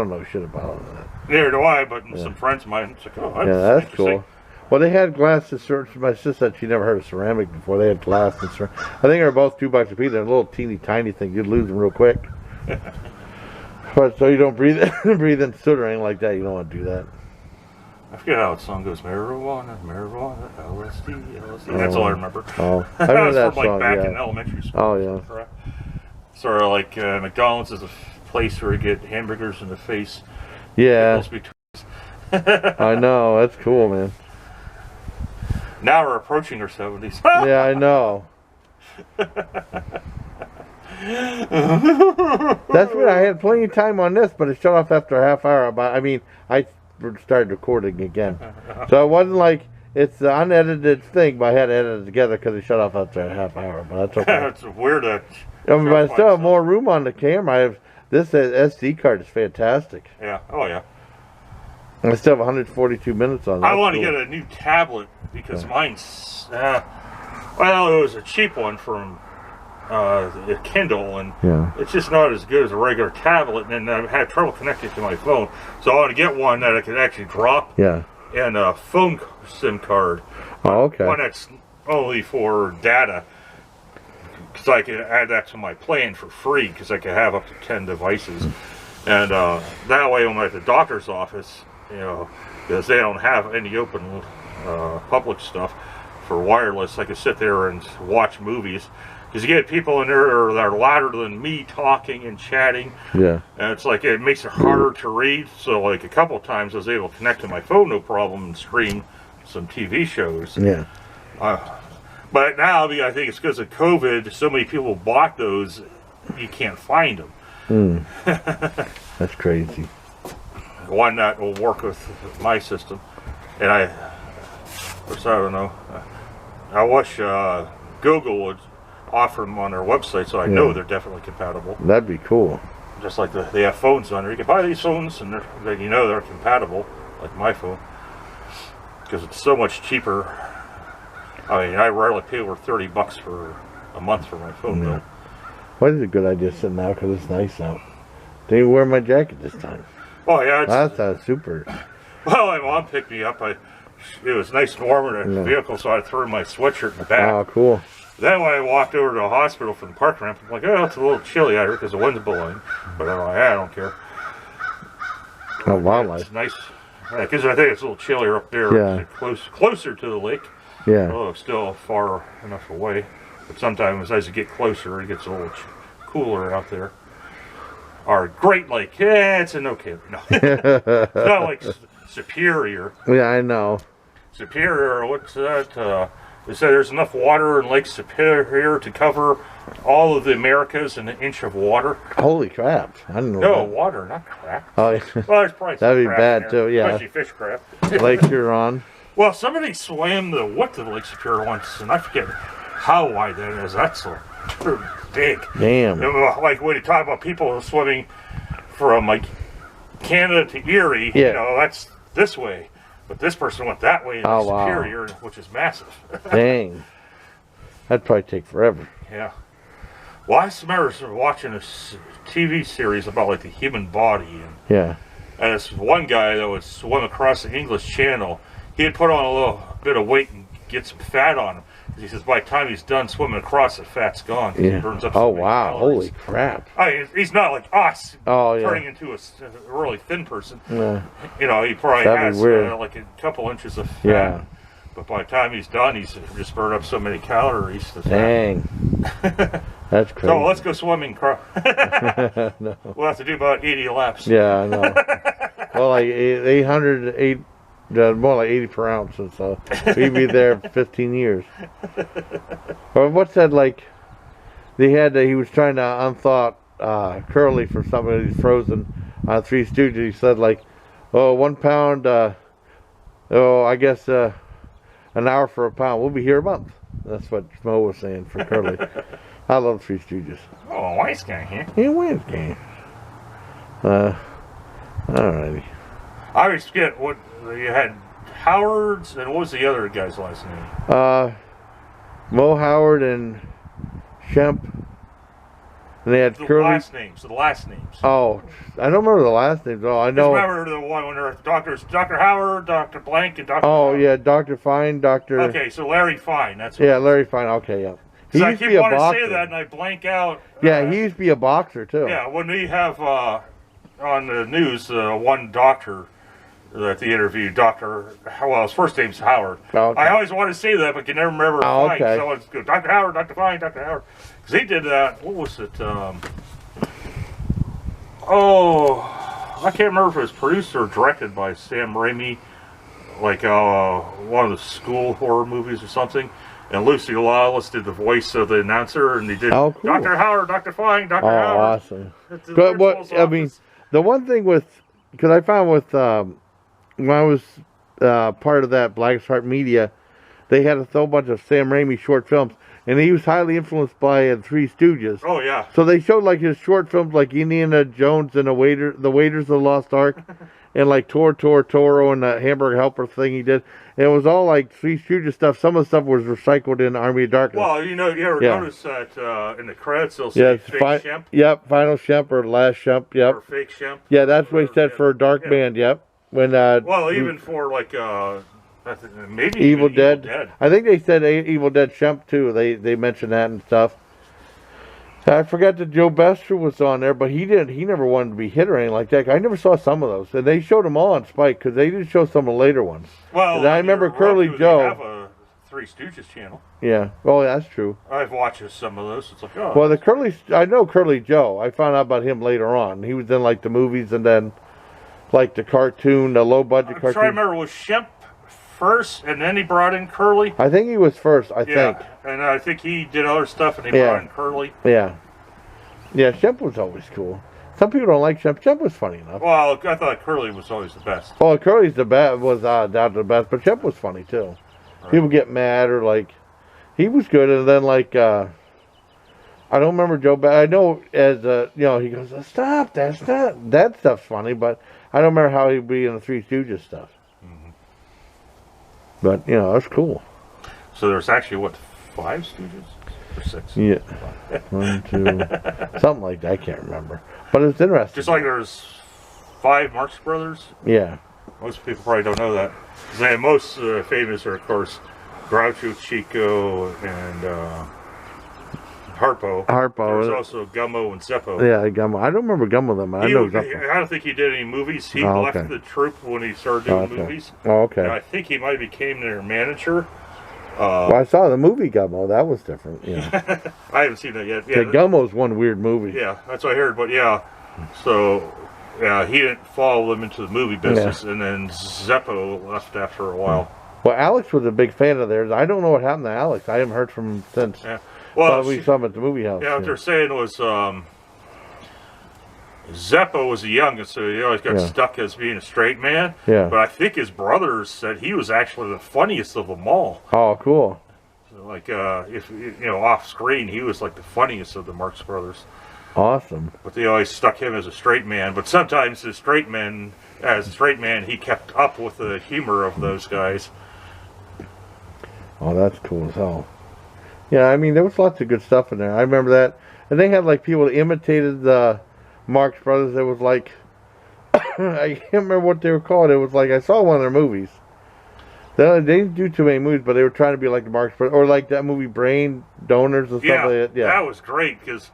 know shit about that. Neither do I, but some friends of mine, it's like, that's cool. Well, they had glass and ceramic. My sister said she never heard of ceramic before. They had glass and ceramic. I think they're both $2 a piece. They're a little teeny tiny thing. You'd lose them real quick. But so you don't breathe in soot or anything like that. You don't want to do that. I forget how the song goes. Marijuana, marijuana, LSD, LSD. That's all I remember. Oh, I remember that from, song. Back in elementary school. Oh, yeah. Sort of like McDonald's is a place where you get hamburgers in the face. Yeah. I know. That's cool, man. Now we're approaching our 70s. Yeah, I know. That's when I had plenty of time on this, but it shut off after a half hour. But I mean, I started recording again, so it wasn't like it's the unedited thing. But I had to edit it together because it shut off after a half hour. But that's okay. It's weird. I mean, but I still have more room on the camera. I have this SD card is fantastic. Yeah. Oh yeah. I still have 142 minutes on. I want to get a new tablet because mine's well, it was a cheap one from the Kindle, and it's just not as good as a regular tablet, and I've had trouble connecting to my phone, so I want to get one that I could actually drop and a phone SIM card. Oh, okay. One that's only for data, because I could add that to my plan for free, because I could have up to 10 devices, and that way when I'm at the doctor's office, you know, because they don't have any open public stuff for wireless, I could sit there and watch movies. Because you get people in there that are louder than me talking and chatting. Yeah. And it's like, it makes it harder to read. So like a couple of times I was able to connect to my phone no problem and stream some TV shows. Yeah. But now, I think it's because of COVID, so many people bought those, you can't find them. That's crazy. One that will work with my system. And I don't know. I wish Google would offer them on their website, so I know they're definitely compatible. That'd be cool. Just like they have phones on there. You can buy these phones, and then you know they're compatible, like my phone, because it's so much cheaper. I mean, I rarely pay over $30 for a month for my phone bill. Well, it's a good idea sitting out because it's nice out. Didn't even wear my jacket this time. Oh yeah, that's super. Well, my mom picked me up. It was nice and warm in the vehicle, so I threw my sweatshirt in the back. Oh, cool. Then when I walked over to the hospital from the park ramp, I'm like, oh, it's a little chilly out here because the wind's blowing. But I'm like, I don't care. Oh, wildlife. It's nice. Because I think it's a little chillier up there, closer to the lake. Yeah. Although it's still far enough away. But sometimes as you get closer, it gets a little cooler out there. Our Great Lake, it's an okay. No. It's not like Superior. Yeah, I know. Superior, what's that? They say there's enough water in Lake Superior to cover all of the Americas in an inch of water. Holy crap. I didn't know No, water, not crap. Oh, yeah. Well, there's probably that'd be crap bad, too, yeah. Especially fish crap. Lake Huron. Well, somebody swam the width of Lake Superior once, and I forget how wide that is. That's so big. Damn. Like when you talk about people swimming from like Canada to Erie, you know, that's this way. But this person went that way in Superior, which is massive. Dang. That'd probably take forever. Yeah. Well, I remember watching a TV series about like the human body. And this one guy that would swim across the English Channel, he had put on a little bit of weight and get some fat on him. He says by the time he's done swimming across, the fat's gone. He burns up so many calories. Holy crap. I mean, he's not like us turning into a really thin person. You know, he probably has like a couple inches of fat. But by the time he's done, he's just burned up so many calories. Dang. That's crazy. So let's go swimming. No. We'll have to do about 80 laps. Yeah, I know. Well, like 808. More like 80 per ounce, and so we'd be there 15 years. Or what's that like? They had he was trying to unthaw Curly for somebody who's frozen on Three Stooges. He said like, oh, 1 pound. I guess an hour for a pound. We'll be here a month. That's what Smo was saying for Curly. I love Three Stooges. Oh, Wise guy here. He wins game. Alrighty. I always forget what you had. Howard's, and what was the other guy's last name? Mo Howard and Shemp. And they had the last names. Oh, I don't remember the last names. Oh, I know. I remember the one when there were doctors, Dr. Howard, Dr. Blank, and Dr. Oh, yeah, Dr. Fine, Dr. Okay, so Larry Fine. That's what Larry Fine. Okay, yeah. He used to be a boxer. I keep wanting to say that, and I blank out. Yeah, he used to be a boxer too. Yeah, when we have on the news one doctor that they interviewed, his first name's Howard. Okay. I always wanted to say that, but can never remember Fine. So I always go, Dr. Howard, Dr. Fine, Dr. Howard. Because he did that, what was it? Oh, I can't remember if it was produced or directed by Sam Raimi, like one of the school horror movies or something. And Lucy Lawless did the voice of the announcer, and he did Oh, cool. Dr. Howard, Dr. Fine, Dr. Oh, Howard. awesome. But what I mean, the one thing with, because I found with when I was part of that Black's Heart Media, they had a whole bunch of Sam Raimi short films, and he was highly influenced by the Three Stooges. Oh yeah. So they showed like his short films, like Indiana Jones and the Waiters of the Lost Ark, and like Toro and the Hamburger Helper thing he did. And it was all like Three Stooges stuff. Some of the stuff was recycled in Army of Darkness. Well, you ever notice that in the credits they'll say Fake Shemp? Yep, Final Shemp or Last Shemp. Yep. Or Fake Shemp. Yeah, that's what he said for a Dark Band. Yep. When well, even for like maybe Evil Dead. I think they said Evil Dead Shemp too. They mentioned that and stuff. I forgot that Joe Bester was on there, but he never wanted to be hit or anything like that. I never saw some of those, and they showed them all on Spike because they did show some of the later ones. Well, and I remember Curly Joe. They have a Three Stooges channel. Yeah, well, that's true. I've watched some of those. It's like, oh. Well, I know Curly Joe. I found out about him later on. He was in like the movies and then like the cartoon, the low budget cartoon. I'm trying to remember, was Shemp first, and then he brought in Curly? I think he was first, I think. And I think he did other stuff, and he brought in Curly. Yeah. Yeah, Shemp was always cool. Some people don't like Shemp. Shemp was funny enough. Well, I thought Curly was always the best. Well, Curly's the best, was down to the best, but Shemp was funny, too. Right. People get mad or, like, he was good, and then, like, I don't remember Joe, but I know as, he goes, stop, that's not, that stuff's funny, but I don't remember how he'd be in the Three Stooges stuff. Mm-hmm. But, that's cool. So there's actually, what, 5 Stooges? Or 6? Yeah. 1, 2, something like that, I can't remember. But it's interesting. Just like there's 5 Marx Brothers? Yeah. Most people probably don't know that. The most famous are, of course, Groucho, Chico, and Harpo. There's also Gummo and Zeppo. Yeah, Gummo. I don't remember Gummo them. I know Zeppo. I don't think he did any movies. He left the troupe when he started doing movies. Oh, okay. And I think he might have became their manager. Well, I saw the movie Gummo. That was different. Yeah. I haven't seen that yet. Yeah, Gummo's one weird movie. Yeah, that's what I heard. But yeah, so he didn't follow them into the movie business, and then Zeppo left after a while. Well, Alex was a big fan of theirs. I don't know what happened to Alex. I haven't heard from him since. Yeah. Well, we saw him at the movie house. Yeah, what they're saying was Zeppo was the youngest, so he always got stuck as being a straight man. Yeah. But I think his brothers said he was actually the funniest of them all. Oh, cool. So, like, if off screen, he was like the funniest of the Marx Brothers. Awesome. But they always stuck him as a straight man. But sometimes as a straight man, he kept up with the humor of those guys. Oh, that's cool as hell. Yeah, I mean, there was lots of good stuff in there. I remember that. And they had, like, people that imitated the Marx Brothers. It was like, I can't remember what they were called. It was like, I saw one of their movies. They didn't do too many movies, but they were trying to be like the Marx Brothers. Or like that movie, Brain Donors and stuff like that. Yeah, that was great, because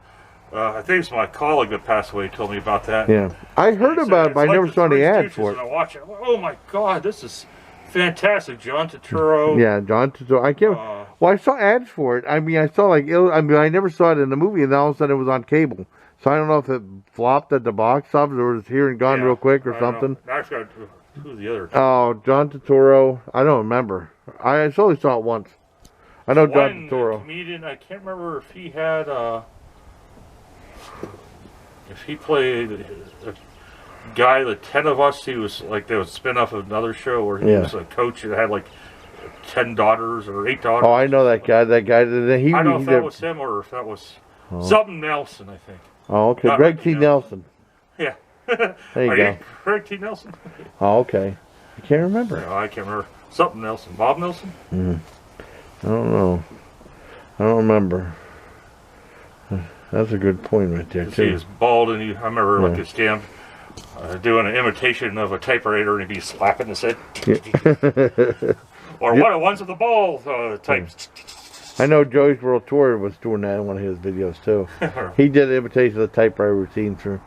I think it's my colleague that passed away told me about that. Yeah. I heard about it, but I never saw any ads for it. And I watched it. Oh, my God, this is fantastic. John Turturro. Yeah, John Turturro. I can't... Well, I saw ads for it. I mean, I saw like... I never saw it in the movie, and then all of a sudden it was on cable. So I don't know if it flopped at the box office or was here and gone real quick or something. I forgot who the other... Oh, John Turturro. I don't remember. I only saw it once. I know John Turturro. Comedian, I can't remember if he had... if he played a guy, the 10 of Us, he was like, there was a spin-off of another show where he was a coach that had like 10 daughters or 8 daughters. Oh, I know that guy. That guy. I don't know if that was him or if that was something Nelson, I think. Oh, okay. Not Greg T. Nelson. Yeah. There you go. Greg T. Nelson? Oh, okay. I can't remember. No, I can't remember. Something Nelson. Bob Nelson? I don't know. I don't remember. That's a good point right there, too. He was bald, and I remember like his damn doing an imitation of a typewriter, and he'd be slapping his head. Or one of ones with the ball type. I know Joey's World Tour was doing that in one of his videos, too. He did an imitation of the typewriter routine through.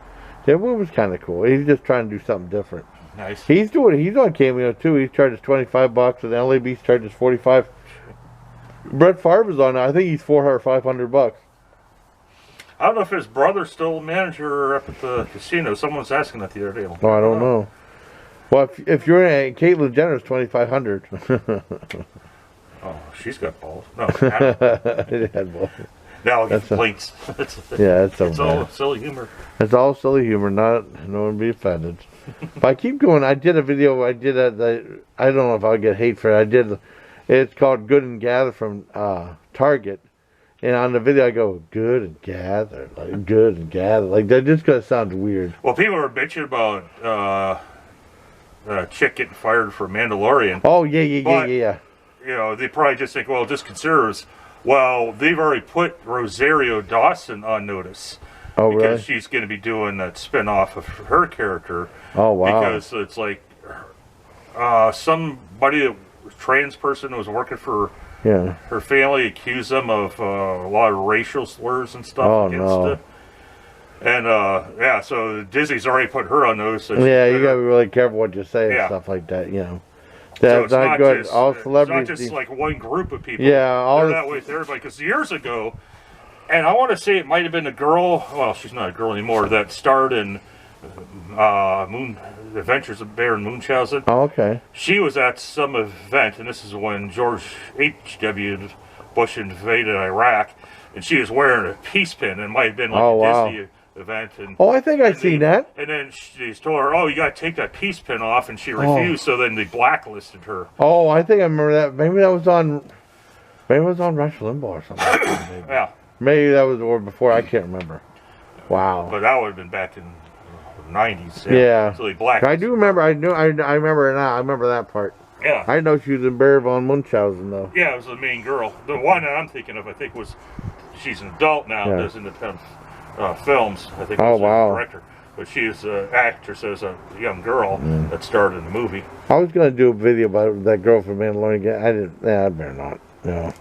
Yeah, well, it was kind of cool. He's just trying to do something different. Nice. He's on Cameo, too. He charges $25, and LA Beast charges $45. Brett Favre is on. I think he's $400 or $500. I don't know if his brother's still manager up at the casino. Someone's asking that the other day. Oh, I don't know. Well, if you're in Caitlyn Jenner's $2,500. Oh, she's got balls. No, It had balls. now I'll get complaints. It's all silly humor. It's all silly humor. No one be offended. But I keep going. I did a video. I don't know if I'll get hate for it. It's called Good and Gather from Target. And on the video I go, good and gather. Like, good and gather. Like, that just kind of sounds weird. Well, people are bitching about chick getting fired for Mandalorian. Oh, yeah. You know, they probably just think, well, just conservatives. Well, they've already put Rosario Dawson on notice. Oh, because really? she's going to be doing that spin-off of her character. Oh, wow. Because it's like somebody, a trans person was working for her family, accused them of a lot of racial slurs and stuff against it. And, so Disney's already put her on notice. So yeah, you got to be really careful what you say and stuff like that, you know. That's so not good. Just, all celebrities. It's not just like one group of people. Yeah, they're that way with everybody. Because years ago, and I want to say it might have been a girl. Well, she's not a girl anymore. That starred in Adventures of Baron Munchausen. Oh, okay. She was at some event, and this is when George H.W. Bush invaded Iraq, and she was wearing a peace pin. It might have been like a Disney event. And, I think I've seen that. And then she told her, "Oh, you got to take that peace pin off," and she refused. So then they blacklisted her. Oh, I think I remember that. Maybe that was on Rush Limbaugh or something. Maybe. Yeah. Maybe that was or before. I can't remember. Wow. But that would have been back in the 90s. Yeah. So they blacklisted. I do remember. I remember it now. I remember that part. Yeah. I know she was in Barry von Munchausen though. Yeah, it was the main girl. The one that I'm thinking of, I think, was she's an adult now. And does independent films. I think. Was the director. But she is an actress as a young girl that starred in the movie. I was gonna do a video about that girl from Mandalorian. I didn't. Yeah, I better not. No.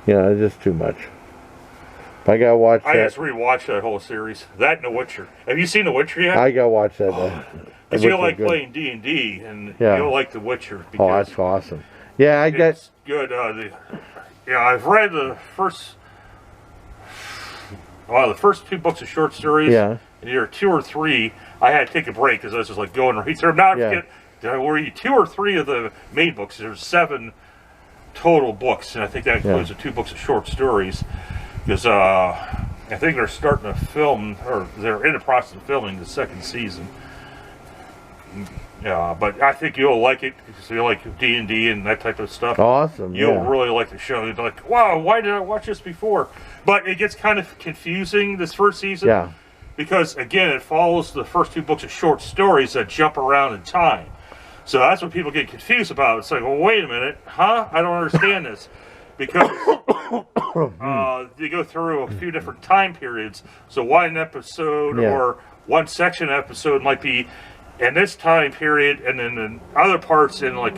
Yeah, it's just too much. I gotta watch that. I just rewatched that whole series. That and The Witcher. Have you seen The Witcher yet? I gotta watch that. Because you like playing D&D, and you'll like The Witcher. Oh, that's awesome. Yeah, I get. It's good. I've read the first two books of short stories. Yeah. And either 2 or 3, I had to take a break because I was just like going to read through them. Now I forget, did I read 2 or 3 of the main books? There's 7 total books, and I think that includes the 2 books of short stories. Because I think they're starting to film, or they're in the process of filming the 2nd season. Yeah, but I think you'll like it because you like D&D and that type of stuff. Awesome. You'll really like the show. You'll be like, wow, why did I watch this before? But it gets kind of confusing this first season. Yeah. Because, again, it follows the first 2 books of short stories that jump around in time. So that's what people get confused about. It's like, well, wait a minute. Huh? I don't understand this. Because you go through a few different time periods. So one episode or one section episode might be in this time period, and then in other parts in like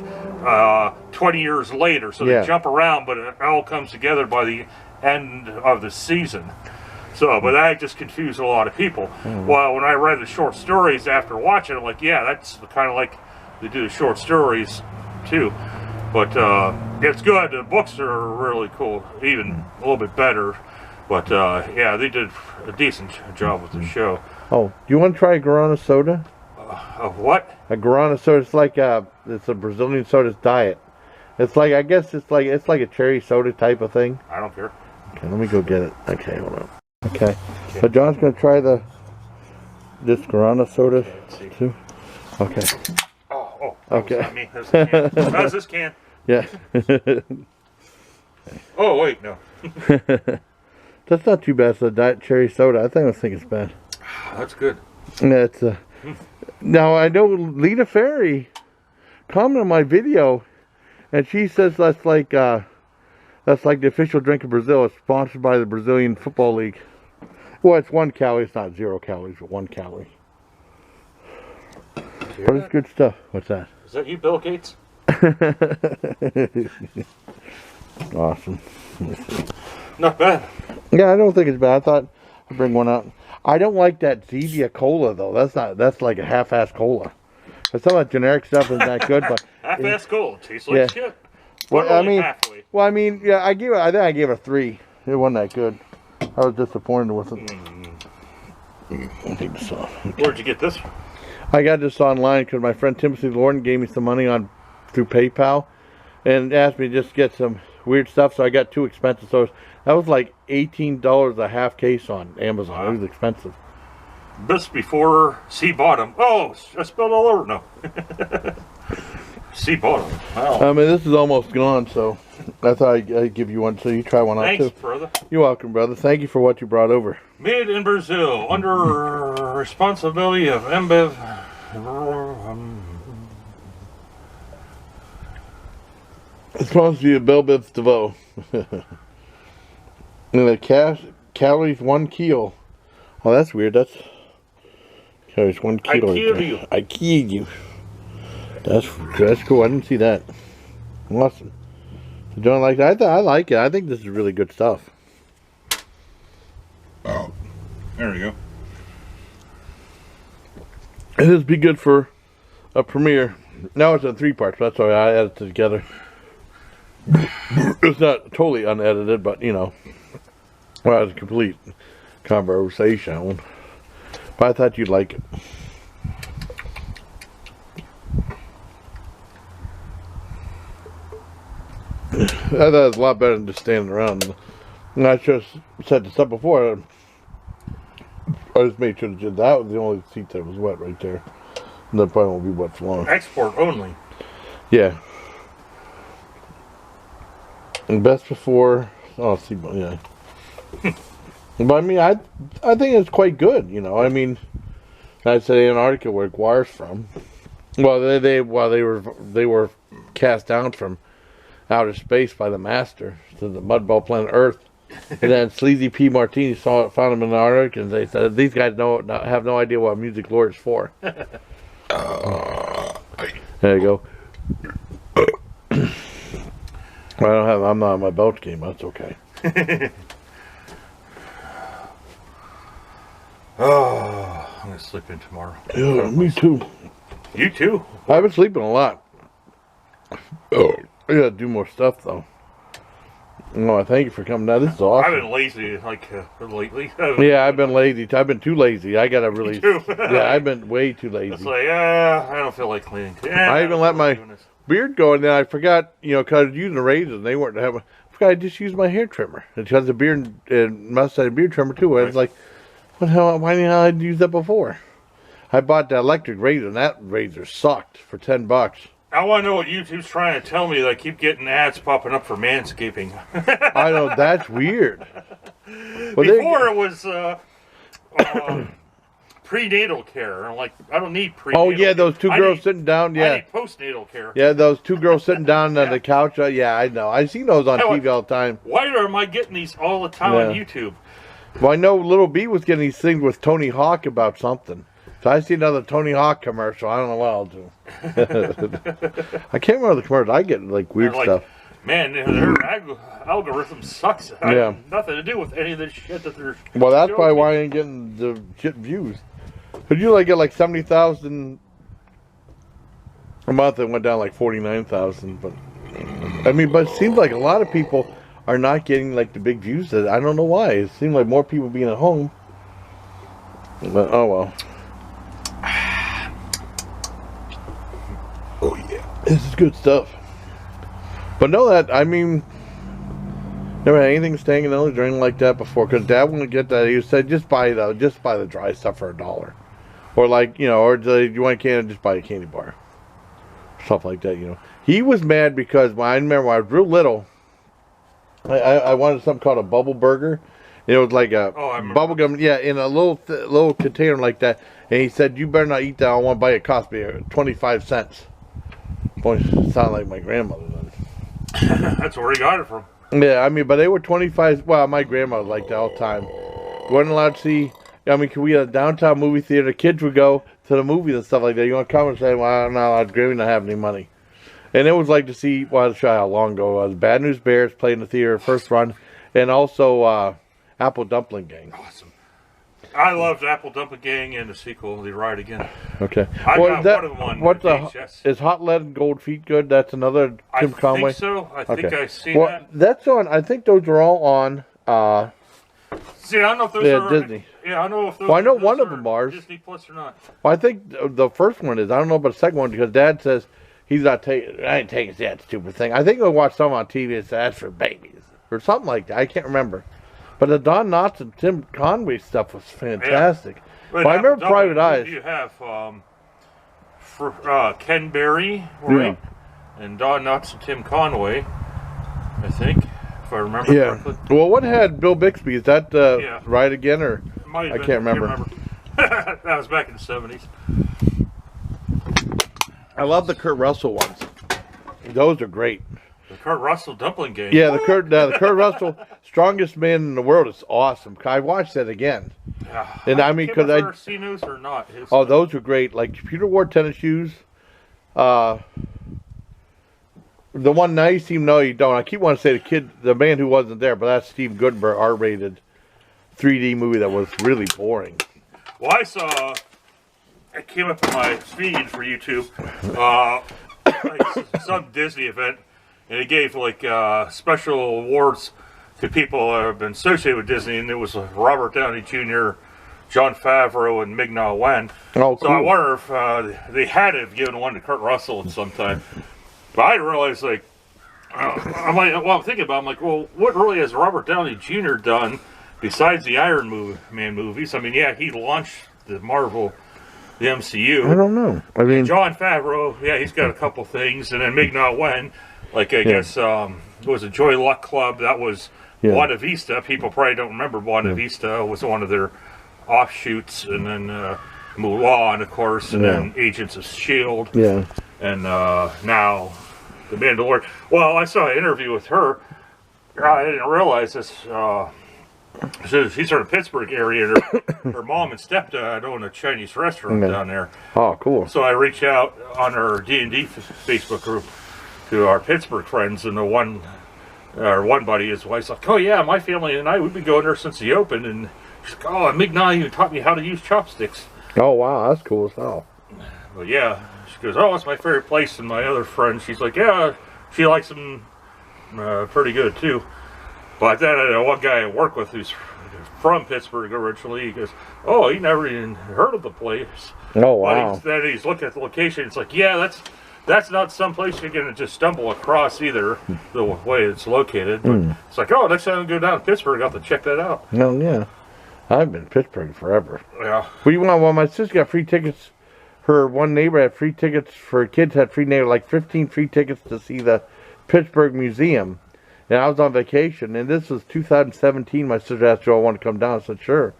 20 years later. So they jump around, but it all comes together by the end of the season. So, but that just confused a lot of people. Well, when I read the short stories after watching, I'm like, yeah, that's kind of like they do the short stories too. But it's good. The books are really cool, even a little bit better. But yeah, they did a decent job with the show. Oh, do you want to try a guarana soda? Of what? A guarana soda. It's like it's a Brazilian soda's diet. It's like, I guess it's like a cherry soda type of thing. I don't care. Okay, let me go get it. Okay, hold on. Okay, so John's gonna try this guarana soda too. Okay. Oh. Okay. Not me. That's this can. How's this can? Yeah. Oh wait, no. That's not too bad. It's a diet cherry soda. I don't think it's bad. That's good. Yeah, it's now I know Lita Ferry commented on my video, and she says that's like the official drink of Brazil. It's sponsored by the Brazilian Football League. Well, it's 1 calorie. It's not 0 calories, but 1 calorie. But it's good stuff. What's that? Is that you, Bill Gates? Awesome. Not bad. Yeah, I don't think it's bad. I thought I'd bring one out. I don't like that Zevia cola though. That's like a half-ass cola. Some of that generic stuff isn't that good, but half-ass cola tastes like shit. Well, I mean, yeah, I think I gave it a 3. It wasn't that good. I was disappointed with it. I think so. Where'd you get this? I got this online because my friend Timothy Lorden gave me some money through PayPal and asked me to just get some weird stuff, so I got 2 expensive. So that was like $18 a half case on Amazon. Wow. It was expensive. This before sea bottom. Oh, I spilled all over. No. Sea bottom. Wow. I mean, this is almost gone, so I thought I'd give you one so you try one out too. Thanks, brother. You're welcome, brother. Thank you for what you brought over. Made in Brazil, under responsibility of Embev. It's supposed to be a Bell Biv DeVoe. And the calories 1 kilo. Oh, that's weird. That's calories 1 kilo. I killed you. I killed you. That's cool. I didn't see that. Awesome. You don't like that? I like it. I think this is really good stuff. Oh, there we go. It is be good for a premiere. Now it's in 3 parts. That's why I added it together. It's not totally unedited, but you know, well, it's a complete conversation. But I thought you'd like it. I thought it was a lot better than just standing around. And I just said this up before. I just made sure that was the only seat that was wet right there. And that probably won't be wet for long. Export only. Yeah. And best before. Oh, see, yeah. But I mean, I think it's quite good. You know, I mean, I said Antarctica, where guar's from. Well, they were cast down from outer space by the master to the mudball planet Earth, and then Sleazy P. Martini found them in the Arctic, and they said these guys have no idea what music lore is for. There you go. I'm not on my belt game. That's okay. Oh, I'm gonna sleep in tomorrow. Yeah, me too. You too. I've been sleeping a lot. Oh. I gotta do more stuff though. No, I thank you for coming down. This is awesome. I've been lazy lately. Yeah, I've been lazy. I've been too lazy. I gotta really. Me too. Yeah, I've been way too lazy. It's like, I don't feel like cleaning. I even let my beard go, and then I forgot, you know, because I was using the razors, and they weren't having. I forgot I just used my hair trimmer. It has a beard and mustache and beard trimmer too. I was like, what the hell? Why didn't I use that before? I bought the electric razor, and that razor sucked for $10. I want to know what YouTube's trying to tell me that I keep getting ads popping up for manscaping. I know, that's weird. Well, before it was prenatal care. I'm like, I don't need prenatal Oh, yeah, those 2 girls sitting down, yeah. I need postnatal care. Yeah, those 2 girls sitting down on the couch. Yeah, I know. I've seen those on TV all the time. Why am I getting these all the time on YouTube? Well, I know Little B was getting these things with Tony Hawk about something. So I see another Tony Hawk commercial. I don't know what I'll do. I can't remember the commercial. I get like weird stuff. Man, their algorithm sucks. I have nothing to do with any of this shit that they're. Well, that's probably why I ain't getting the shit views. Could you like get like 70,000 a month? It went down like 49,000. But I mean, but it seems like a lot of people are not getting like the big views. That I don't know why. It seems like more people being at home. But oh well. Oh yeah, this is good stuff. But know that, I mean, never had anything staying in the drain like that before. Because Dad wouldn't get that. He said, just buy the dry stuff for $1, or like, you know, or you want a can, just buy a candy bar, stuff like that. You know, he was mad because I remember when I was real little, I wanted something called a bubble burger. It was like a bubble gum, yeah, in a little container like that. And he said, "You better not eat that. I want to buy it. It cost me 25 cents." Boy, it sounded like my grandmother then. That's where he got it from. Yeah, I mean, but they were 25. Well, my grandmother liked that all the time. Wasn't allowed to see. I mean, we had a downtown movie theater. Kids would go to the movies and stuff like that. You want to come and say, "Well, I'm not allowed. Grammy not have any money." And it was like to see. Well, I'll show you how long ago it was. Bad News Bears played in the theater first run, and also Apple Dumpling Gang. Awesome. I loved Apple Dumpling Gang and the sequel, The Ride Again. Okay. I got one of them on VHS. Is Hot Lead and Gold Feet good? That's another Tim Conway? I think so. I think I've seen that. That's on, I think those are all on See, I don't know if those are Disney. Yeah, I don't know if those. Well, I know those one of are them are Disney Plus or not. Well, I think the first one is. I don't know about the second one because Dad says he's not taking. I ain't taking that stupid thing. I think I watched some on TV and said that's for babies or something like that. I can't remember. But the Don Knotts and Tim Conway stuff was fantastic. Yeah. But I remember Private Eyes. You have Ken Berry, right? Yeah. And Don Knotts and Tim Conway, I think, if I remember correctly. Well, what had Bill Bixby? Is that right again, or I can't remember. That was back in the 70s. I love the Kurt Russell ones. Those are great. The Kurt Russell dumpling game. Yeah, the Kurt Russell, Strongest Man in the World is awesome. I watched that again. Yeah. And I mean, because I seen those or not. Those are great. Like Peter wore tennis shoes. The one nice team, no, you don't. I keep wanting to say the man who wasn't there, but that's Steve Gutenberg R-rated 3D movie that was really boring. Well, I saw. It came up on my feed for YouTube. Like some Disney event. And it gave like special awards to people that have been associated with Disney, and it was Robert Downey Jr., Jon Favreau, and Ming-Na Wen. Oh, cool. So I wonder if they had to have given one to Kurt Russell at some time. But I realized, like, I'm thinking about it, I'm like, well, what really has Robert Downey Jr. done besides the Iron Man movies? I mean, yeah, he launched the MCU. I don't know. I mean, Jon Favreau, yeah, he's got a couple things, and then Ming-Na Wen. Like, I guess, it was a Joy Luck Club. That was Buena Vista. People probably don't remember Buena Vista. It was one of their offshoots. And then Mulan, of course. And then Agents of S.H.I.E.L.D. Yeah. And now The Mandalorian. Well, I saw an interview with her. I didn't realize this. She's from the Pittsburgh area. Her mom and stepdad own a Chinese restaurant down there. Oh, cool. So I reached out on her D&D Facebook group to our Pittsburgh friends, and one buddy, his wife's like, oh yeah, my family and I, we've been going there since the open, and she's like, oh, Ming-Na even taught me how to use chopsticks. Oh wow, that's cool as hell. But yeah, she goes, oh, it's my favorite place, and my other friend, she's like, yeah, she likes them pretty good too. But then one guy I work with who's from Pittsburgh originally, he goes, oh, he never even heard of the place. Oh wow. But he's looking at the location, it's like, yeah, that's not some place you're going to just stumble across either, the way it's located. But it's like, oh, next time I go down to Pittsburgh, I'll have to check that out. Oh, yeah. I've been in Pittsburgh forever. Yeah. Well, my sister got free tickets. Her one neighbor had free tickets for kids, had like 15 free tickets to see the Pittsburgh Museum. And I was on vacation, and this was 2017. My sister asked, do I want to come down? I said, sure.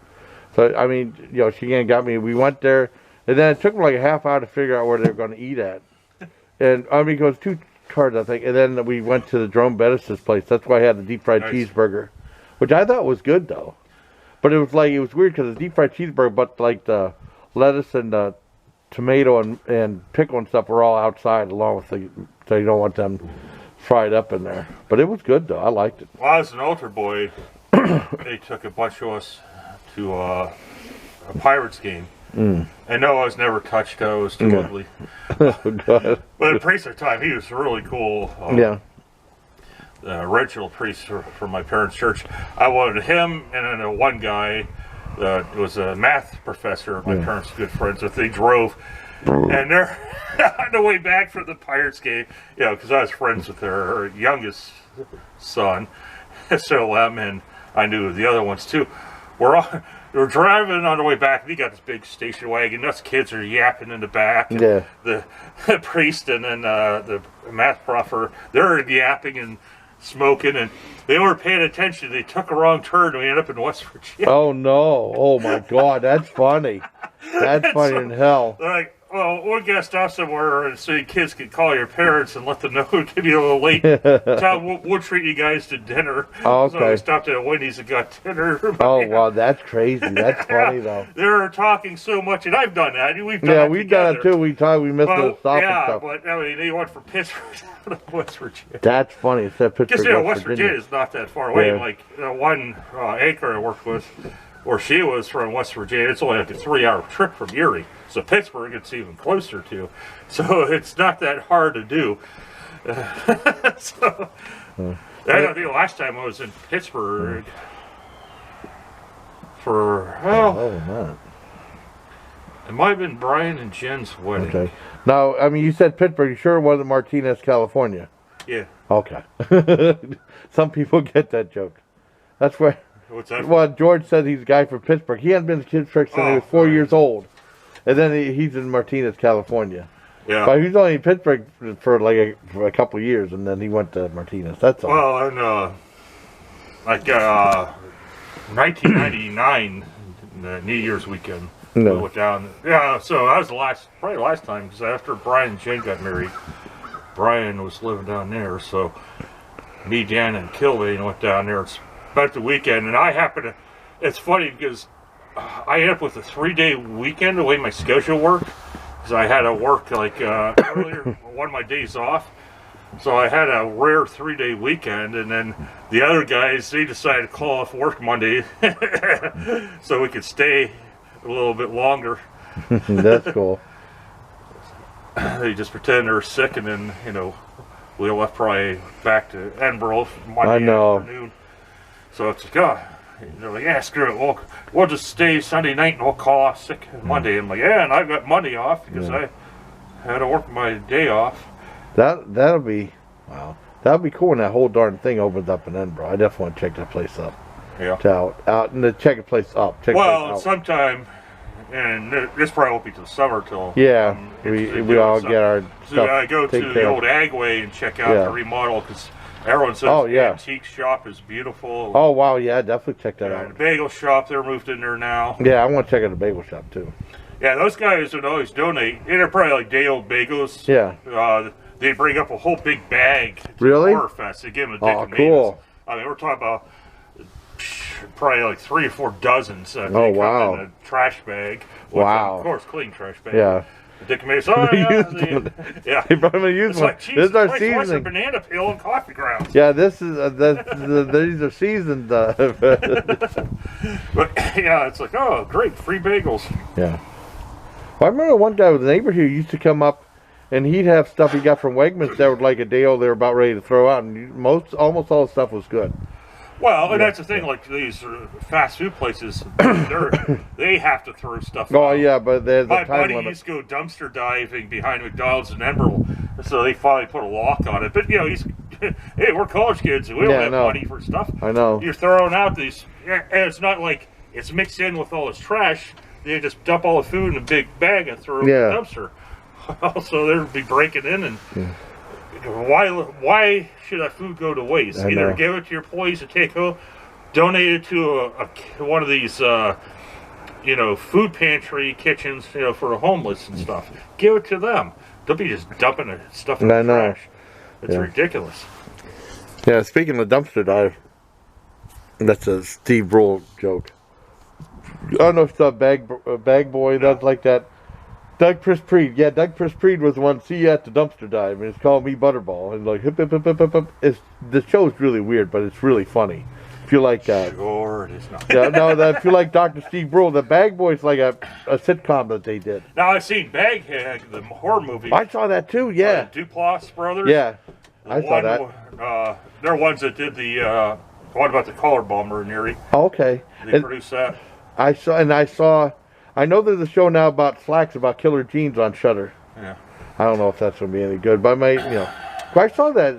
So, I mean, she got me. We went there, and then it took me like a half hour to figure out where they were going to eat at. And I mean, it was 2 cars, I think. And then we went to the Jerome Bettis' place. That's why I had the deep fried cheeseburger, which I thought was good though. But it was weird because the deep fried cheeseburger, but like the lettuce and the tomato and pickle and stuff were all outside, along with so you don't want them fried up in there. But it was good though. I liked it. Well, as an altar boy, they took a bunch of us to a Pirates game. And no, I was never touched. I was too ugly. But the priest at the time, he was really cool. The original priest for my parents' church. I wanted him, and then one guy that was a math professor. My parents' good friends with. They drove, and they're on the way back from the Pirates game. Because I was friends with her youngest son, SLM, and I knew the other ones too. We're driving on the way back. We got this big station wagon. Us kids are yapping in the back. And the priest and then the math prof, they're yapping and smoking, and they weren't paying attention. They took a wrong turn, and we ended up in West Virginia. Oh no! Oh my God, that's funny. That's funny in hell. They're like, well, we're going to stop somewhere so your kids can call your parents and let them know it could be a little late. We'll treat you guys to dinner. Oh, okay. So we stopped at Wendy's and got dinner. Oh, wow, that's crazy. That's funny, though. They're talking so much, and I've done that. We've done it too. We missed the stop and stuff. But I mean, they went from Pittsburgh to West Virginia. That's funny. It's that Pittsburgh, because West Virginia is not that far away. Yeah. Like one anchor I worked with, where she was from West Virginia, it's only like a 3-hour trip from Erie. So Pittsburgh, it's even closer to. So it's not that hard to do. I think the last time I was in Pittsburgh, for, well, it might have been Brian and Jen's wedding. Okay. Now, I mean, you said Pittsburgh. You sure it wasn't Martinez, California? Yeah. Okay. Some people get that joke. That's where. What's that? Well, George said he's a guy from Pittsburgh. He hadn't been to Pittsburgh since he was 4 years old. And then he's in Martinez, California. Yeah. But he was only in Pittsburgh for like for a couple of years, and then he went to Martinez. That's all. Well, and like 1999, the New Year's weekend, we went down. Yeah, so that was probably the last time, because after Brian and Jen got married, Brian was living down there. So me, Jan, and Kildane went down there and spent the weekend. And I happened to. It's funny because I ended up with a 3-day weekend the way my schedule worked. Because I had to work like earlier, one of my days off. So I had a rare 3-day weekend, and then the other guys, they decided to call off work Monday so we could stay a little bit longer. That's cool. They just pretend they're sick, and then, you know, we left probably back to Edinburgh Monday afternoon. So it's like, oh, they're like, yeah, screw it, we'll just stay Sunday night and we'll call off sick Monday. I'm like, yeah, and I've got Monday off because I had to work my day off. That'll be, wow. That'll be cool when that whole darn thing opens up in Edinburgh. I definitely want to check that place up. Yeah. Out and check the place up. Sometime, and this probably won't be till summer till. Yeah, we all get our stuff. I go to the old Agway and check out the remodel, because everyone says the antique shop is beautiful. Oh wow, yeah, definitely check that out. The bagel shop, they're moved in there now. Yeah, I want to check out the bagel shop too. Yeah, those guys would always donate. They're probably like day-old bagels. Yeah. They bring up a whole big bag to really? the Waterfest. They give them a dick of cool. I mean, we're talking about probably like 3 or 4 dozen. So oh wow! In a trash bag. Wow. Of course, clean trash bag. Yeah. The dick of tomatoes. Oh yeah. They probably use one. Like, this is our seasoning. A banana peel and coffee grounds. Yeah, this is these are seasoned. But yeah, it's like, oh great, free bagels. Yeah. Well, I remember one guy with a neighbor here used to come up, and he'd have stuff he got from Wegmans that were like a day old. They were about ready to throw out, and almost all the stuff was good. Well, and that's the thing. Like these fast food places, they have to throw stuff out. Oh yeah, but there's my a time buddy limit. used to go dumpster diving behind McDonald's in Emerald, so they finally put a lock on it. But you know, hey, we're college kids, and we don't have money for stuff. I know. You're throwing out these, and it's not like it's mixed in with all this trash. They just dump all the food in a big bag and throw it in the dumpster. So they'd be breaking in, and why should that food go to waste? Either give it to your employees to take home, donate it to one of these, food pantry kitchens, for the homeless and stuff. Give it to them. Don't be just dumping stuff in the trash. It's ridiculous. Yeah, speaking of dumpster dive, that's a Steve Brule joke. I don't know if it's a bag boy. That's like that. Doug Prispreed. Yeah, Doug Prispreed was the one. See you at the dumpster dive, and it's called Me Butterball, and like hip hip hip hip hip hip. The show's really weird, but it's really funny. If you like that. Sure, it is not. Yeah, no, if you like Dr. Steve Brule, the Bag Boy's like a sitcom that they did. Now I've seen Baghead, the horror movie. I saw that too. Yeah. Duplass brothers. Yeah, I saw that. They're ones that did the one about the collar bomber in Erie. Oh, okay. They produced that. I know there's a show now about slacks, about killer jeans on Shudder. Yeah. I don't know if that's going to be any good, but I saw that.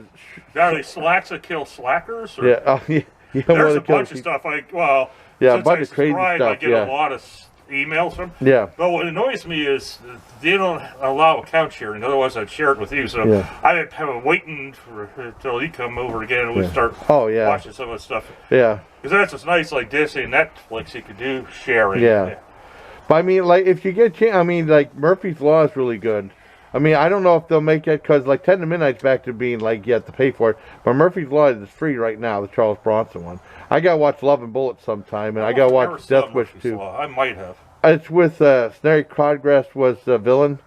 Are they slacks that kill slackers? Or? Yeah. There's a bunch of stuff. A bunch of crazy stuff. I get a lot of emails from. Yeah. But what annoys me is they don't allow account sharing. Otherwise, I'd share it with you. So I have waiting until you come over again and we start watching some of the stuff. Yeah. Because that's what's nice, like Disney and Netflix, you could do sharing. Yeah. But I mean, like, if you get a chance, I mean, like, Murphy's Law is really good. I mean, I don't know if they'll make it, because, like, 10 to Midnight's back to being, like, you have to pay for it. But Murphy's Law is free right now, the Charles Bronson one. I got to watch Love and Bullets sometime, and I got to watch Death Wish, too. I might have. It's with, Snary Codgrass was the villain.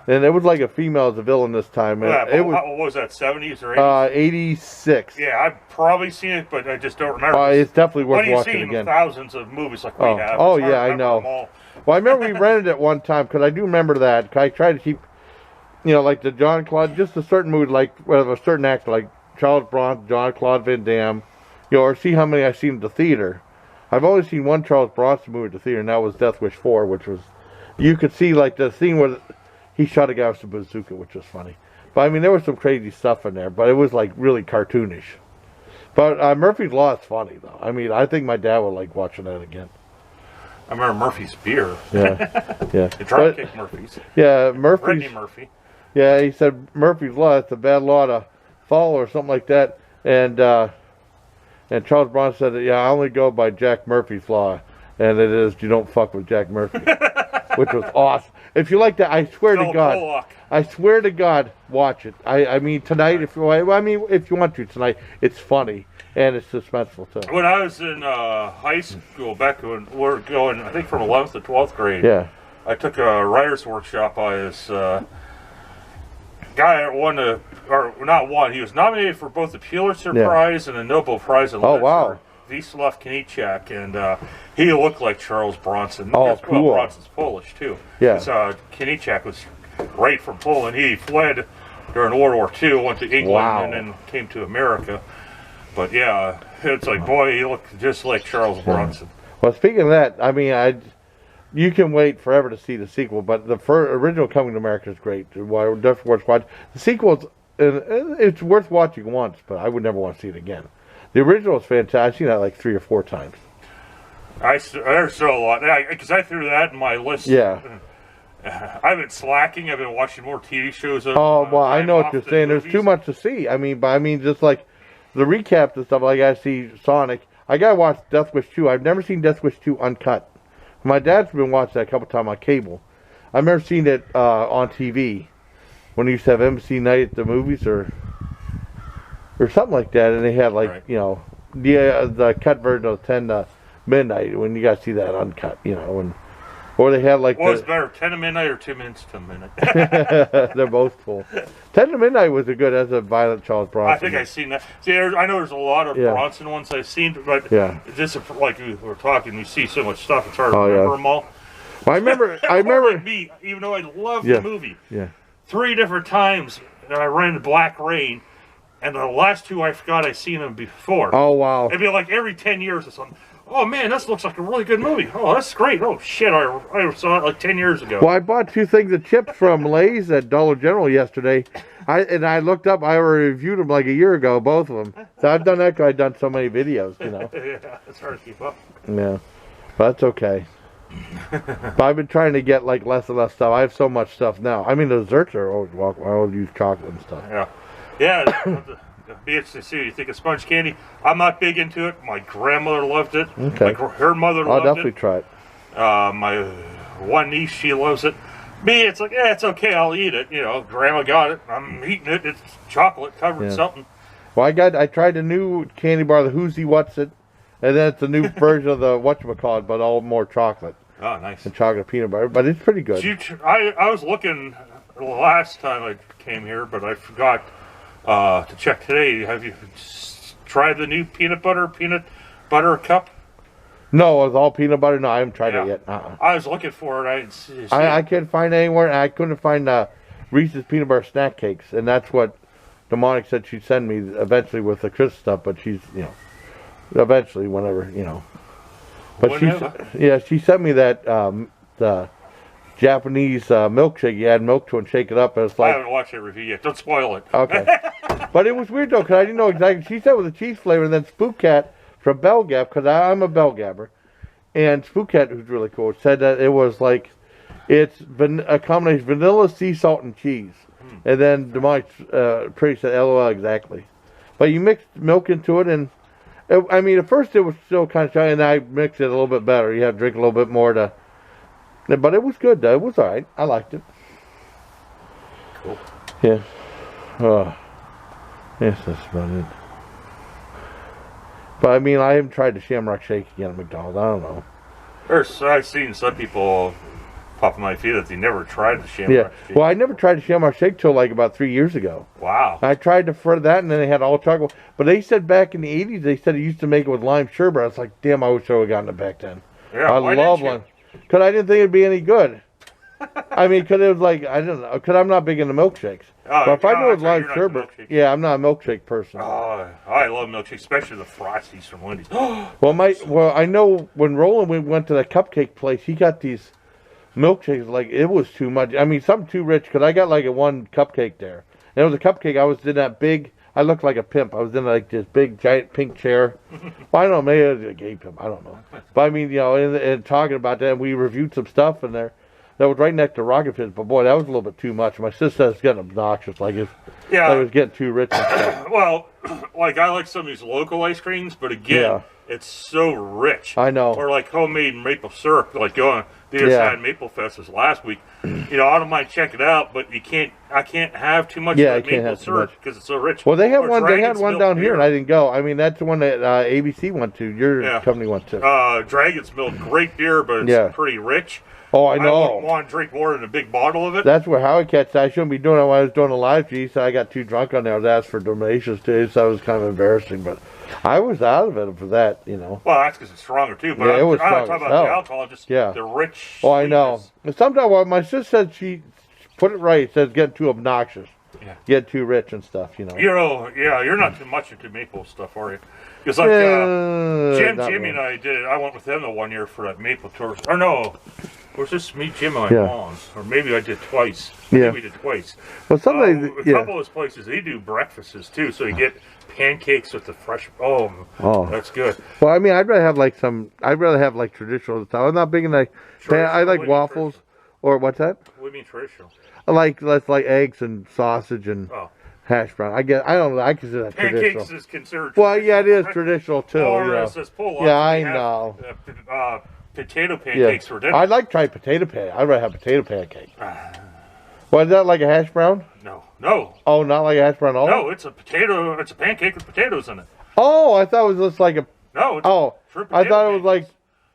And it was like a female as a villain this time. What was that, 70s or 80s? 86. Yeah, I've probably seen it, but I just don't remember. It's definitely worth watching again. When you've seen thousands of movies like we have. Oh, yeah, I know. Well, I remember we rented it one time, because I do remember that. I tried to keep, like the John Claude, just a certain mood, like a certain actor, like Charles Bronson, John Claude Van Damme, or see how many I seen at the theater. I've only seen one Charles Bronson movie at the theater, and that was Death Wish 4, which was, you could see like the scene where he shot a guy with a bazooka, which was funny. But I mean, there was some crazy stuff in there, but it was like really cartoonish. But Murphy's Law is funny though. I mean, I think my dad would like watching that again. I remember Murphy's Beer. Yeah, yeah. The Dropkick Murphys. Yeah, Murphy's. Brittany Murphy. Yeah, he said Murphy's Law. It's a bad law to follow, or something like that. And Charles Bronson said, "Yeah, I only go by Jack Murphy's Law, and it is you don't fuck with Jack Murphy," which was awesome. If you like that, I swear to God. Pollock. I swear to God, watch it. I mean, tonight, if you want to tonight, it's funny and it's suspenseful too. When I was in high school, back when we were going, I think from 11th to 12th grade, Yeah. I took a writer's workshop by this guy that won or not won, he was nominated for both the Pulitzer Prize and the Nobel Prize in Literature. Oh, wow. Vyacheslav Kanichak, and he looked like Charles Bronson. Oh, cool. Well, Bronson's Polish too. Yeah. Kanichak was right from Poland. He fled during World War II, went to England, Wow. and then came to America. But yeah, it's like, boy, he looked just like Charles Bronson. Well, speaking of that, I mean, you can wait forever to see the sequel, but the original Coming to America is great. Well, definitely worth watching. The sequel, it's worth watching once, but I would never want to see it again. The original is fantastic. I've seen that like 3 or 4 times. There's still a lot, because I threw that in my list. Yeah. I've been slacking. I've been watching more TV shows. Oh, well, I know what you're saying. There's too much to see. I mean, just like the recaps and stuff, like I see Sonic. I gotta watch Death Wish 2. I've never seen Death Wish 2 uncut. My dad's been watching that a couple times on cable. I've never seen it on TV when he used to have MC night at the movies or something like that, and they had like the cut version of 10 to midnight when you got to see that uncut, or they had like. What was better, 10 to midnight or 2 minutes to midnight? They're both full. 10 to midnight was as a violent Charles Bronson. I think I've seen that. See, I know there's a lot of Bronson ones I've seen, but just like we were talking, you see so much stuff. It's hard to remember them all. Well, I remember. Like me, even though I love the movie. Yeah. 3 different times I ran Black Rain, and the last 2 I forgot I'd seen them before. Oh wow! It'd be like every 10 years or something. Oh man, this looks like a really good movie. Oh, that's great. Oh shit, I saw it like 10 years ago. Well, I bought 2 things of chips from Lay's at Dollar General yesterday. I looked up. I reviewed them like a year ago, both of them. So I've done that because I've done so many videos, Yeah, it's hard to keep up. Yeah, but that's okay. But I've been trying to get like less and less stuff. I have so much stuff now. I mean, the desserts are always welcome. I always use chocolate and stuff. Yeah. Be interesting to see what you think of sponge candy. I'm not big into it. My grandmother loved it. Okay. Her mother loved it. I'll definitely try it. My one niece, she loves it. Me, it's like, it's okay, I'll eat it. Grandma got it. I'm eating it. It's chocolate covered in something. Well, I tried a new candy bar, the Who's He What's It, and then it's a new version of the whatchamacallit, but all more chocolate. Oh, nice. And chocolate peanut butter, but it's pretty good. I was looking the last time I came here, but I forgot to check today. Have you tried the new peanut butter cup? No, it was all peanut butter. No, I haven't tried it yet. I was looking for it. I didn't see it. I couldn't find it anywhere. I couldn't find Reese's peanut butter snack cakes, and that's what Demonic said she'd send me eventually with the Christmas stuff. But she's, eventually, whenever, But she sent me that the Japanese milkshake. You add milk to it and shake it up, and it's like. I haven't watched that review yet. Don't spoil it. Okay. But it was weird though, because I didn't know exactly. She said it was a cheese flavor, and then Spook Cat from Bell Gap, because I'm a Bell Gapper, and Spook Cat, who's really cool, said that it was like it's a combination of vanilla, sea salt, and cheese. And then Demonic pretty said LOL exactly. But you mixed milk into it, and at first it was still kind of shy, and I mixed it a little bit better. You have to drink a little bit more to. But it was good though. It was alright. I liked it. Cool. Yeah. Yes, that's about it. But I haven't tried the Shamrock Shake again at McDonald's. I don't know. I've seen some people pop in my feed that they never tried the Shamrock Shake. Well, I never tried the Shamrock Shake till like about 3 years ago. Wow. I tried for that, and then they had all chocolate. But they said back in the 80s, they said they used to make it with lime sherbet. I was like, damn, I wish I would have gotten it back then. Yeah, I love lime. Because I didn't think it'd be any good. Because it was like, I don't know, because I'm not big into milkshakes. But if I know it's that's right, live you're not the sherbet, milkshake. yeah, I'm not a milkshake person. Oh, I love milkshake, especially the Frosties from Wendy's. Well, I know when Roland we went to the cupcake place, he got these milkshakes like it was too much. I mean, something too rich because I got like a one cupcake there, and it was a cupcake. I was in that big. I looked like a pimp. I was in like this big giant pink chair. Well, I don't know, maybe it was a gay pimp. I don't know. But I mean, you know, and talking about that, we reviewed some stuff in there that was right next to Rocket Fizz. But boy, that was a little bit too much. My sister said it's getting obnoxious. Like it was getting too rich and stuff. Well, like I like some of these local ice creams, but again, it's so rich. I know. Or like homemade maple syrup, like going the other side Maple Fest was last week. You know, I don't mind checking it out, but I can't have too much of that maple syrup because it's so rich. Well, they had one. They had one down here, and I didn't go. I mean, that's the one that ABC went to. Your company went to. Dragon's Milk, great beer, but it's pretty rich. Oh, I know. I wouldn't want to drink more than a big bottle of it. That's where Howie catch. I shouldn't be doing it when I was doing a live feed, so I got too drunk on there. I was asked for donations too, so it was kind of embarrassing. But I was out of it for that, you know. Well, that's because it's stronger too. But it was I'm not strong talking about the alcohol, just the rich. Oh, I know. Sometimes my sister said she put it right. It says get too obnoxious, get too rich and stuff, you know. You're not too much into maple stuff, are you? Because like Jimmy and I did it. I went with them the 1 year for that maple tour. Or no. Was this me, Jim, and my mom's? Or maybe I did twice. Maybe we did twice. Well, somebody, a couple of those places, they do breakfasts too. So you get pancakes with the fresh. Oh, that's good. Well, I mean, I'd rather have like traditional style. I'm not big in like. I like waffles. Or what's that? What do you mean traditional? I like eggs and sausage and hash brown. I don't know. I consider that traditional. Pancakes is considered. Well, yeah, it is traditional too. I know. Potato pancakes for dinner. I'd like to try potato pancake. I'd rather have potato pancake. Well, is that like a hash brown? No. Oh, not like a hash brown at all? No, it's a potato. It's a pancake with potatoes in it. Oh, I thought it was just like a. No. I thought it was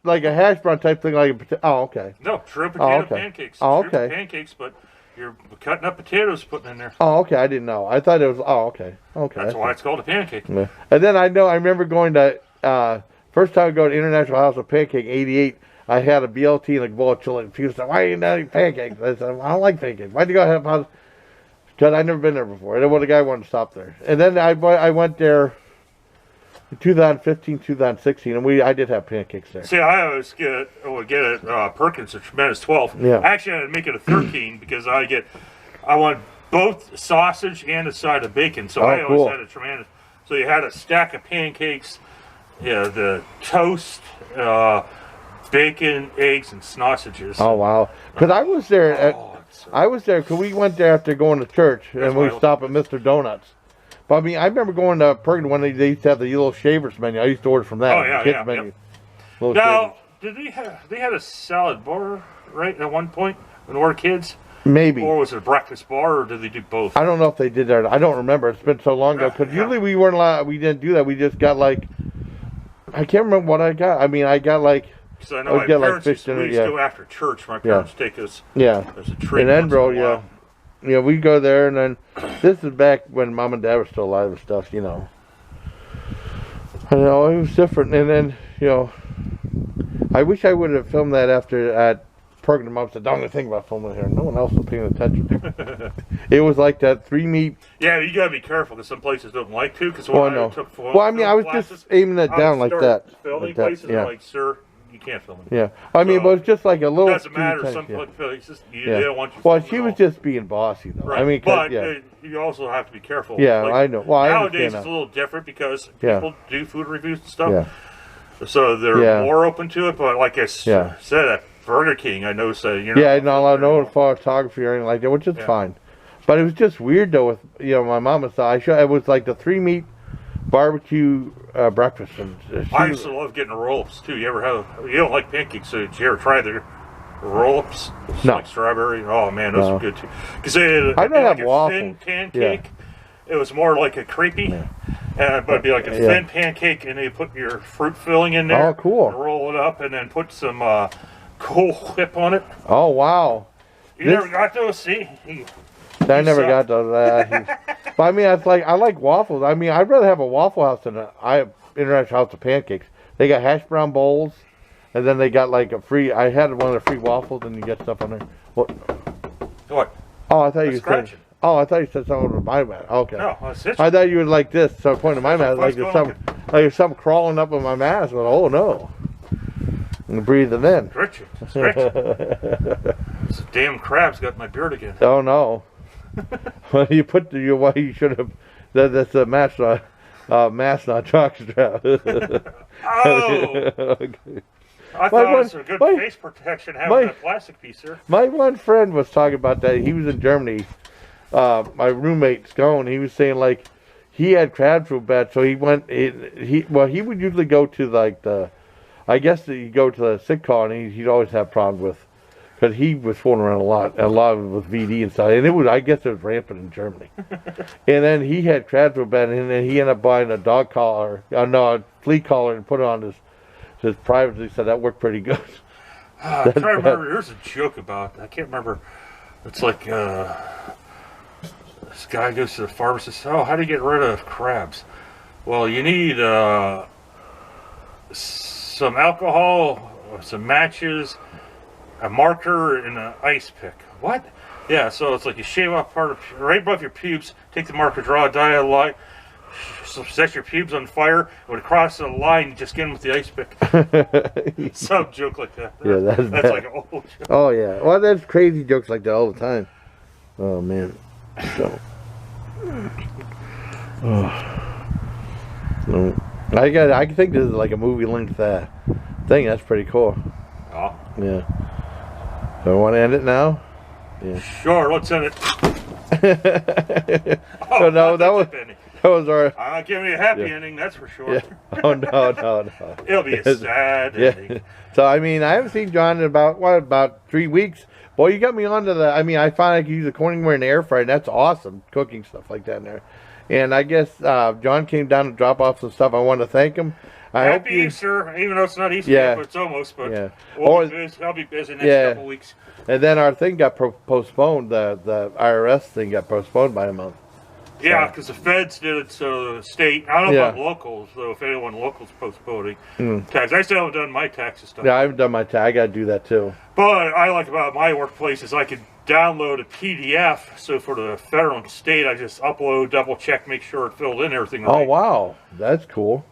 like a hash brown type thing, like a potato. Oh, okay. No, true potato pancakes. Oh, okay. Pancakes, but you're cutting up potatoes, putting in there. Oh, okay. I didn't know. I thought it was. Oh, okay. Okay. That's why it's called a pancake. Yeah. And then I remember going to. First time I go to International House of Pancake, '88, I had a BLT and a bowl of chili. People said, "Why are you not eating pancakes?" I said, "I don't like pancakes. Why'd you go have house?" Because I'd never been there before. And then the guy wanted to stop there. And then I went there in 2015, 2016, and I did have pancakes there. See, I always would get at Perkins a tremendous 12. Yeah. Actually, I'd make it a 13 because I want both sausage and a side of bacon. So I always had a tremendous. So you had a stack of pancakes. Yeah, the toast, bacon, eggs, and sausages. Oh, wow. Because I was there. I was there because we went there after going to church, and we stopped at Mr. Donuts. But I mean, I remember going to Perkins when they used to have the little shavers menu. I used to order from that. Oh, yeah, kids menu. Yep. Now, did they had a salad bar, right, at one point when we were kids? Maybe. Or was it a breakfast bar, or did they do both? I don't know if they did that. I don't remember. It's been so long ago. Because usually we weren't allowed, we didn't do that. We just got like, I can't remember what I got. I mean, I got like, because I know my parents used to go after church. My parents take us. Yeah. As a treat. In Edinburgh, yeah, we go there, and then this is back when Mom and Dad were still alive and stuff, you know. I know it was different, and then I wish I would have filmed that after at Perkins. Mom said, "Don't even think about filming here." No one else was paying attention. It was like that 3-meat. Yeah, you gotta be careful because some places don't like to. Because I took I was just aiming it down like that. Filming places are like, "Sir, you can't film it." Yeah, I mean, but it's just like a little. It doesn't matter. Some places they don't want you. Well, she was just being bossy, though. Right. I mean, but you also have to be careful. Yeah, I know. Well, nowadays it's a little different because people do food reviews and stuff. Yeah. So they're more open to it. But like I said, at Burger King, I noticed that not allowed no photography or anything like that, which is fine. But it was just weird though with my mom and stuff. It was like the 3-meat barbecue breakfast. And I used to love getting roll-ups too. You don't like pancakes, so did you ever try their roll-ups? No. Like strawberry. Oh man, those were good too. Because they had a thin pancake. It was more like a crepey. But it'd be like a thin pancake, and they put your fruit filling in there. Oh, cool. And roll it up, and then put some Cool Whip on it. Oh, wow. You never got those? See? I never got those. But I mean, I like waffles. I mean, I'd rather have a Waffle House than an International House of Pancakes. They got hash brown bowls, and then they got like a free. I had one of the free waffles, and you get stuff on there. What? Oh, I thought you said. Oh, I thought you said something with my mask. Okay. No, I was itching. I thought you were like this, so pointing to my mask, like there's something crawling up in my mask. But oh no, I'm breathing in. Stretching. This damn crab's got my beard again. Oh no. Well, you put what you should have. That's a mask, not jockstrap. Oh. Okay. I thought it was a good face protection having that plastic piece there. My one friend was talking about that. He was in Germany. My roommate's gone. He was saying like he had crabs real bad, so he went. He would usually go to like I guess he'd go to the sick call, and he'd always have problems with, because he was fooling around a lot with VD and stuff, and I guess it was rampant in Germany. And then he had crabs real bad, and then he ended up buying a dog collar, a flea collar, and put it on his private. He said that worked pretty good. I'm trying to remember. There's a joke about. I can't remember. It's like this guy goes to the pharmacist. Oh, how do you get rid of crabs? Well, you need some alcohol, some matches, a marker, and an ice pick. What? Yeah, so it's like you shave off part of right above your pubes, take the marker, draw a dotted line, set your pubes on fire, when it crosses the line, you just get them with the ice pick. Some joke like that. Yeah, that's like an old joke. Oh yeah, well there's crazy jokes like that all the time. Oh man. So. I think this is like a movie length thing. That's pretty cool. Oh. Yeah. So I want to end it now. Yeah. Sure, let's end it. So no, that was our. I'm not giving you a happy ending, that's for sure. Yeah. Oh no. It'll be a sad ending. So I mean, I haven't seen John in about 3 weeks. Boy, you got me onto the. I mean, I found I could use a Corningware in the air fryer, and that's awesome. Cooking stuff like that in there. And I guess John came down to drop off some stuff. I want to thank him. Happy Easter, even though it's not Easter yet, but it's almost. But yeah. I'll be busy next couple weeks. And then our thing got postponed. The IRS thing got postponed by a month. Yeah, because the feds did it, so the state. I don't know about locals, though. If anyone locals postponing tax, I still haven't done my taxes stuff. Yeah, I haven't done my tax. I got to do that too. But I like about my workplace is I can download a PDF. So for the federal and state, I just upload, double check, make sure it filled in everything right. Oh wow, that's cool.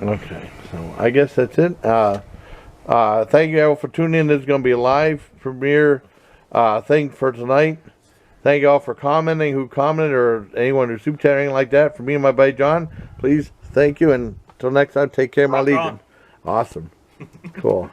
Okay, so I guess that's it. Thank you all for tuning in. This is going to be a live premiere thing for tonight. Thank you all for commenting, who commented, or anyone who's super chatting anything like that. For me and my buddy John, please, thank you. And until next time, take care, my Legion. Awesome. Cool.